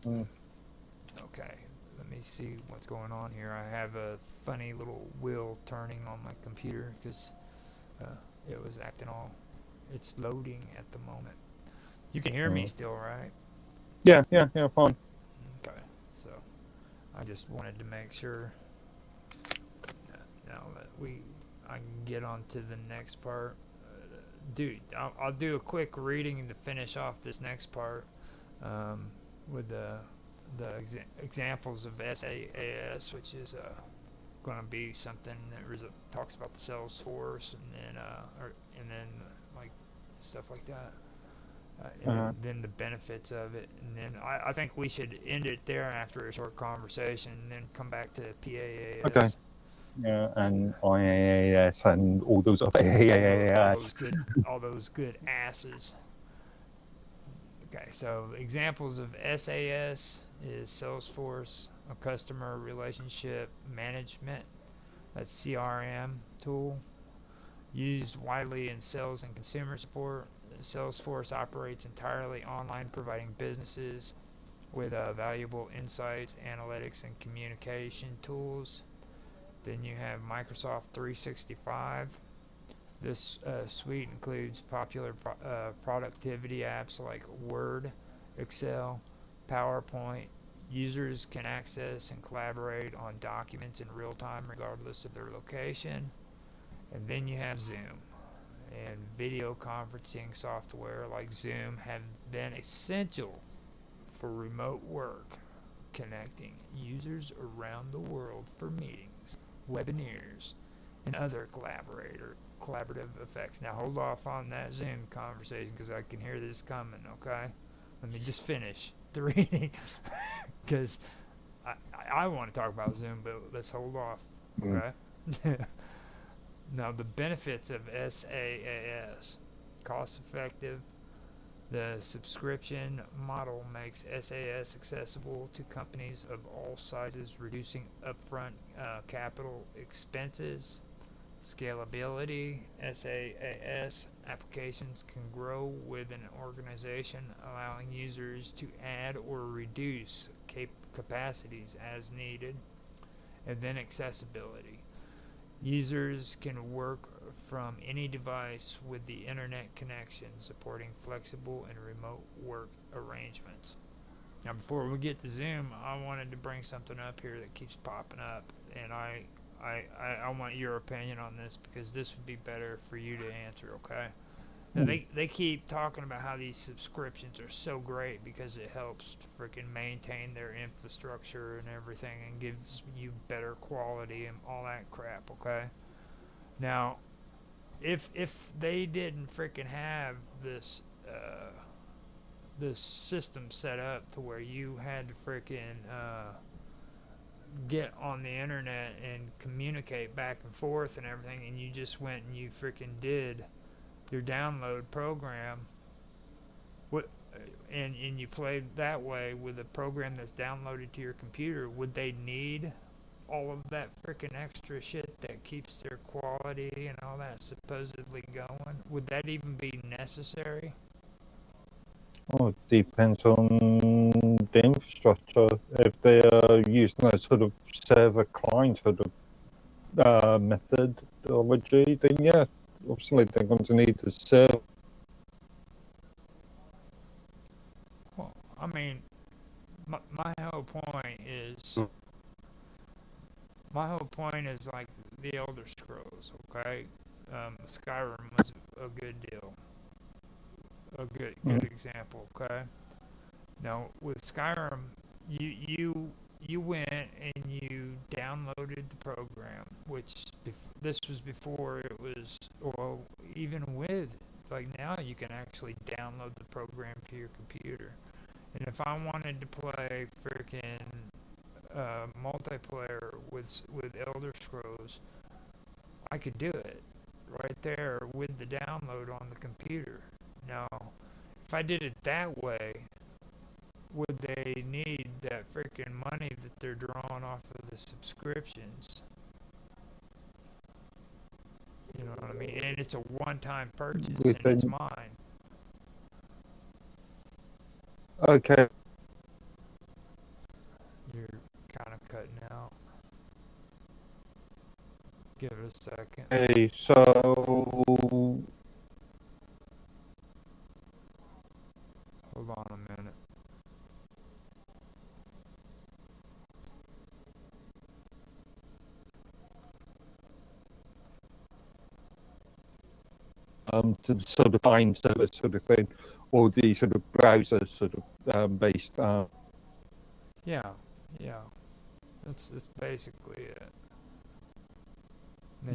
Okay, let me see what's going on here. I have a funny little wheel turning on my computer because it was acting all. It's loading at the moment. You can hear me still, right? Yeah, fine. Okay, so I just wanted to make sure now that I can get on to the next part. Dude, I'll do a quick reading to finish off this next part with the examples of SaaS, which is going to be something that talks about the Salesforce and then like stuff like that. And then the benefits of it, and then I think we should end it there after a short conversation, and then come back to PaaS. Okay. Yeah, and IaaS and all those other AaaS. All those good asses. Okay, so examples of SaaS is Salesforce, a customer relationship management. That's CRM tool used widely in sales and consumer support. Salesforce operates entirely online, providing businesses with valuable insights, analytics, and communication tools. Then you have Microsoft 365. This suite includes popular productivity apps like Word, Excel, PowerPoint. Users can access and collaborate on documents in real time regardless of their location. And then you have Zoom. And video conferencing software like Zoom have been essential for remote work, connecting users around the world for meetings, webinars, and other collaborative effects. Now hold off on that Zoom conversation because I can hear this coming, okay? Let me just finish the reading because I want to talk about Zoom, but let's hold off, okay? Now, the benefits of SaaS. Cost effective. The subscription model makes SaaS accessible to companies of all sizes, reducing upfront capital expenses. Scalability. SaaS applications can grow with an organization, allowing users to add or reduce capacities as needed. And then accessibility. Users can work from any device with the internet connection, supporting flexible and remote work arrangements. Now, before we get to Zoom, I wanted to bring something up here that keeps popping up, and I want your opinion on this because this would be better for you to answer, okay? Now, they keep talking about how these subscriptions are so great because it helps to freaking maintain their infrastructure and everything and gives you better quality and all that crap, okay? Now, if they didn't freaking have this this system set up to where you had to freaking get on the internet and communicate back and forth and everything, and you just went and you freaking did your download program, and you play that way with a program that's downloaded to your computer, would they need all of that freaking extra shit that keeps their quality and all that supposedly going? Would that even be necessary? Oh, it depends on the infrastructure. If they are using a sort of server client sort of methodology, then yeah, obviously they're going to need to serve. Well, I mean, my whole point is like the Elder Scrolls, okay? Skyrim was a good deal, a good example, okay? Now with Skyrim, you went and you downloaded the program, which this was before it was, or even with, like now you can actually download the program to your computer. And if I wanted to play freaking multiplayer with Elder Scrolls, I could do it right there with the download on the computer. Now, if I did it that way, would they need that freaking money that they're drawing off of the subscriptions? You know what I mean? And it's a one-time purchase, and it's mine. Okay. You're kind of cutting out. Give it a second. Okay, so Hold on a minute. to the sort of client server sort of thing, or the sort of browser sort of based. Yeah. That's basically it.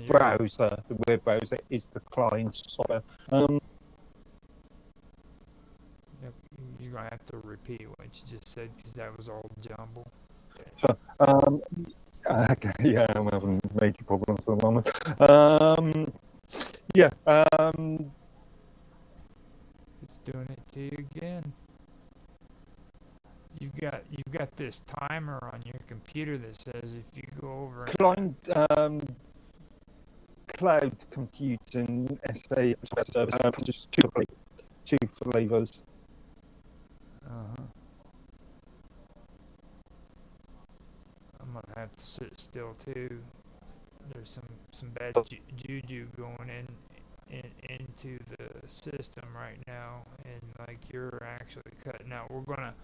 Browser, the web browser is the client software. Yep, you're gonna have to repeat what you just said because that was all jumble. So, okay, yeah, I'm having major problems at the moment. Yeah, It's doing it to you again. You've got this timer on your computer that says if you go over client cloud computing SA service, just two flavors. I'm gonna have to sit still too. There's some bad juju going into the system right now, and like you're actually cutting out. We're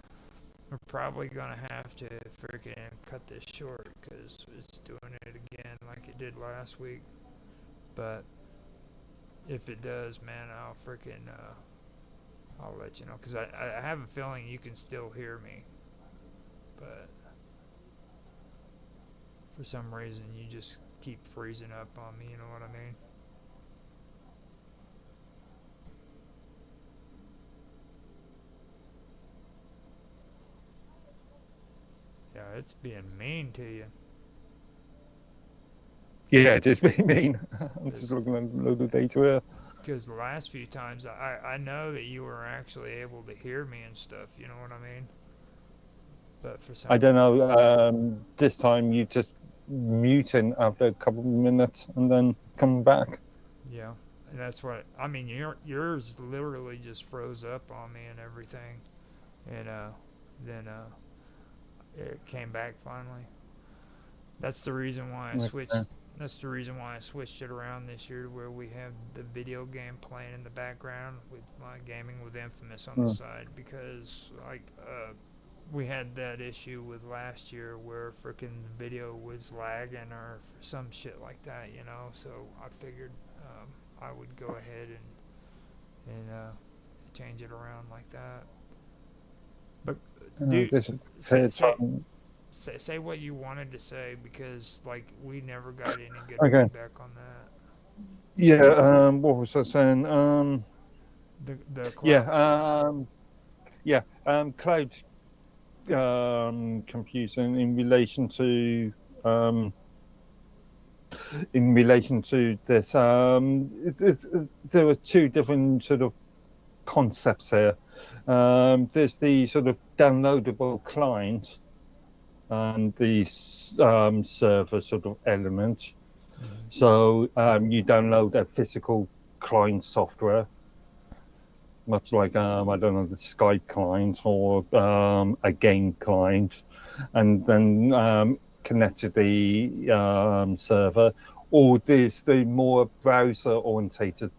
probably gonna have to freaking cut this short because it's doing it again like it did last week. But if it does, man, I'll freaking I'll let you know because I have a feeling you can still hear me, but for some reason you just keep freezing up on me. You know what I mean? Yeah, it's being mean to you. Yeah, it is being mean. I'm just looking at a load of data here. Because the last few times, I know that you were actually able to hear me and stuff, you know what I mean? But for some I don't know, this time you just muting after a couple of minutes and then come back. Yeah, and that's what, I mean, yours literally just froze up on me and everything. And then it came back finally. That's the reason why I switched. That's the reason why I switched it around this year to where we have the video game playing in the background with my Gaming with Infamous on the side, because like we had that issue with last year where frickin' the video was lagging or some shit like that, you know. So I figured I would go ahead and change it around like that. But dude, say what you wanted to say, because like we never got any good feedback on that. Yeah, what was I saying? The cloud. Cloud computing in relation to this. There are two different sort of concepts here. There's the sort of downloadable client and the server sort of element. So you download a physical client software, much like I don't know, the Skype client or a game client, and then connect to the server. Or there's the more browser-orientated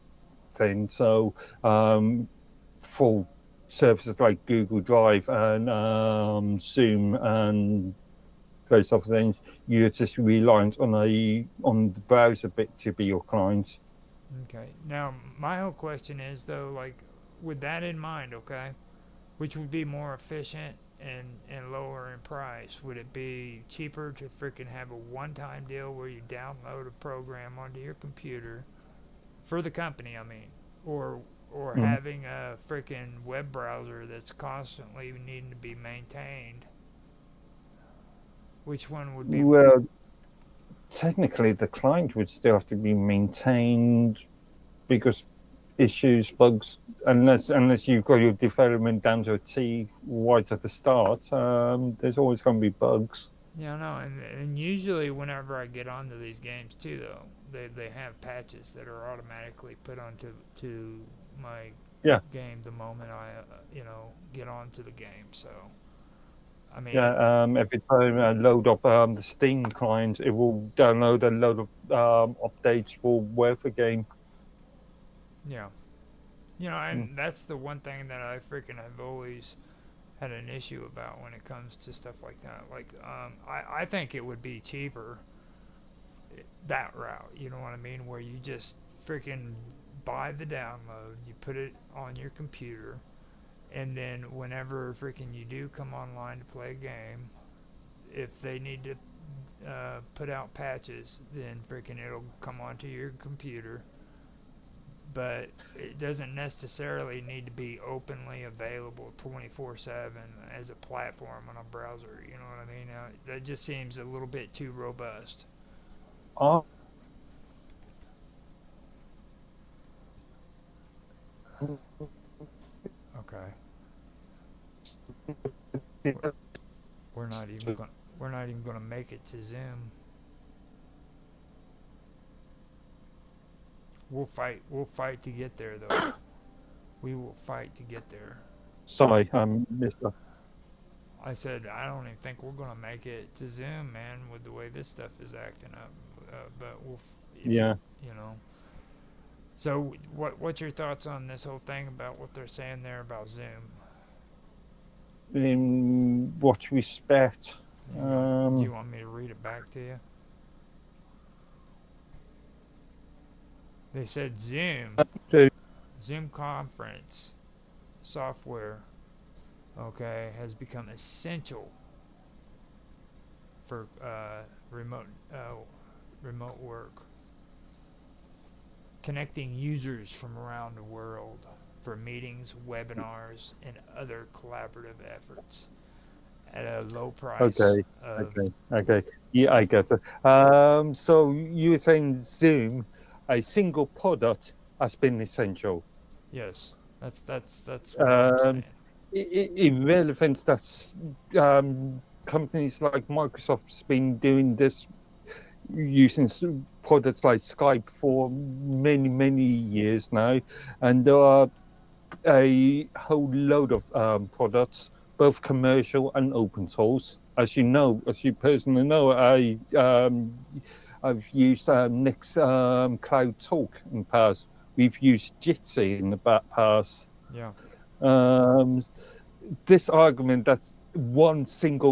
thing. So for services like Google Drive and Zoom and those type of things, you're just reliant on the browser bit to be your client. Okay. Now, my whole question is though, like, with that in mind, okay, which would be more efficient, and lower in price? Would it be cheaper to freaking have a one-time deal where you download a program onto your computer for the company, I mean, or Mm. having a freaking web browser that's constantly needing to be maintained? Which one would be? Well, technically, the client would still have to be maintained because issues, bugs, unless you've got your development down to a T right at the start, there's always going to be bugs. Yeah, no, and usually whenever I get onto these games too, though, they have patches that are automatically put onto to my Yeah. game the moment I get onto the game. So I mean, Yeah, every time I load up the Steam client, it will download a load of updates for whatever game. yeah, and that's the one thing that I freaking have always had an issue about when it comes to stuff like that. Like, I think it would be cheaper that route. You know what I mean? Where you just freaking buy the download, you put it on your computer, and then whenever freaking you do come online to play a game, if they need to put out patches, then freaking it'll come onto your computer. But it doesn't necessarily need to be openly available 24/7 as a platform on a browser. You know what I mean? That just seems a little bit too robust. Oh, Okay. We're not even gonna make it to Zoom. We'll fight to get there though. We will fight to get there. sorry, Mister. I said I don't even think we're gonna make it to Zoom, man, with the way this stuff is acting up. But Yeah. you know. So what's your thoughts on this whole thing about what they're saying there about Zoom? In what respect? Do you want me to read it back to you? They said Zoom conference software, okay, has become essential for remote work, connecting users from around the world for meetings, webinars, and other collaborative efforts at a low price. Okay. Okay. Yeah, I get it. So you were saying Zoom, a single product, has been essential. Yes, that's what I'm saying. In relevance, that's companies like Microsoft's been doing this using products like Skype for many years now, and there are a whole load of products, both commercial and open source. As you personally know, I've used Nick's Cloud Talk in the past. We've used Jitsi in the past. Yeah. This argument that's one single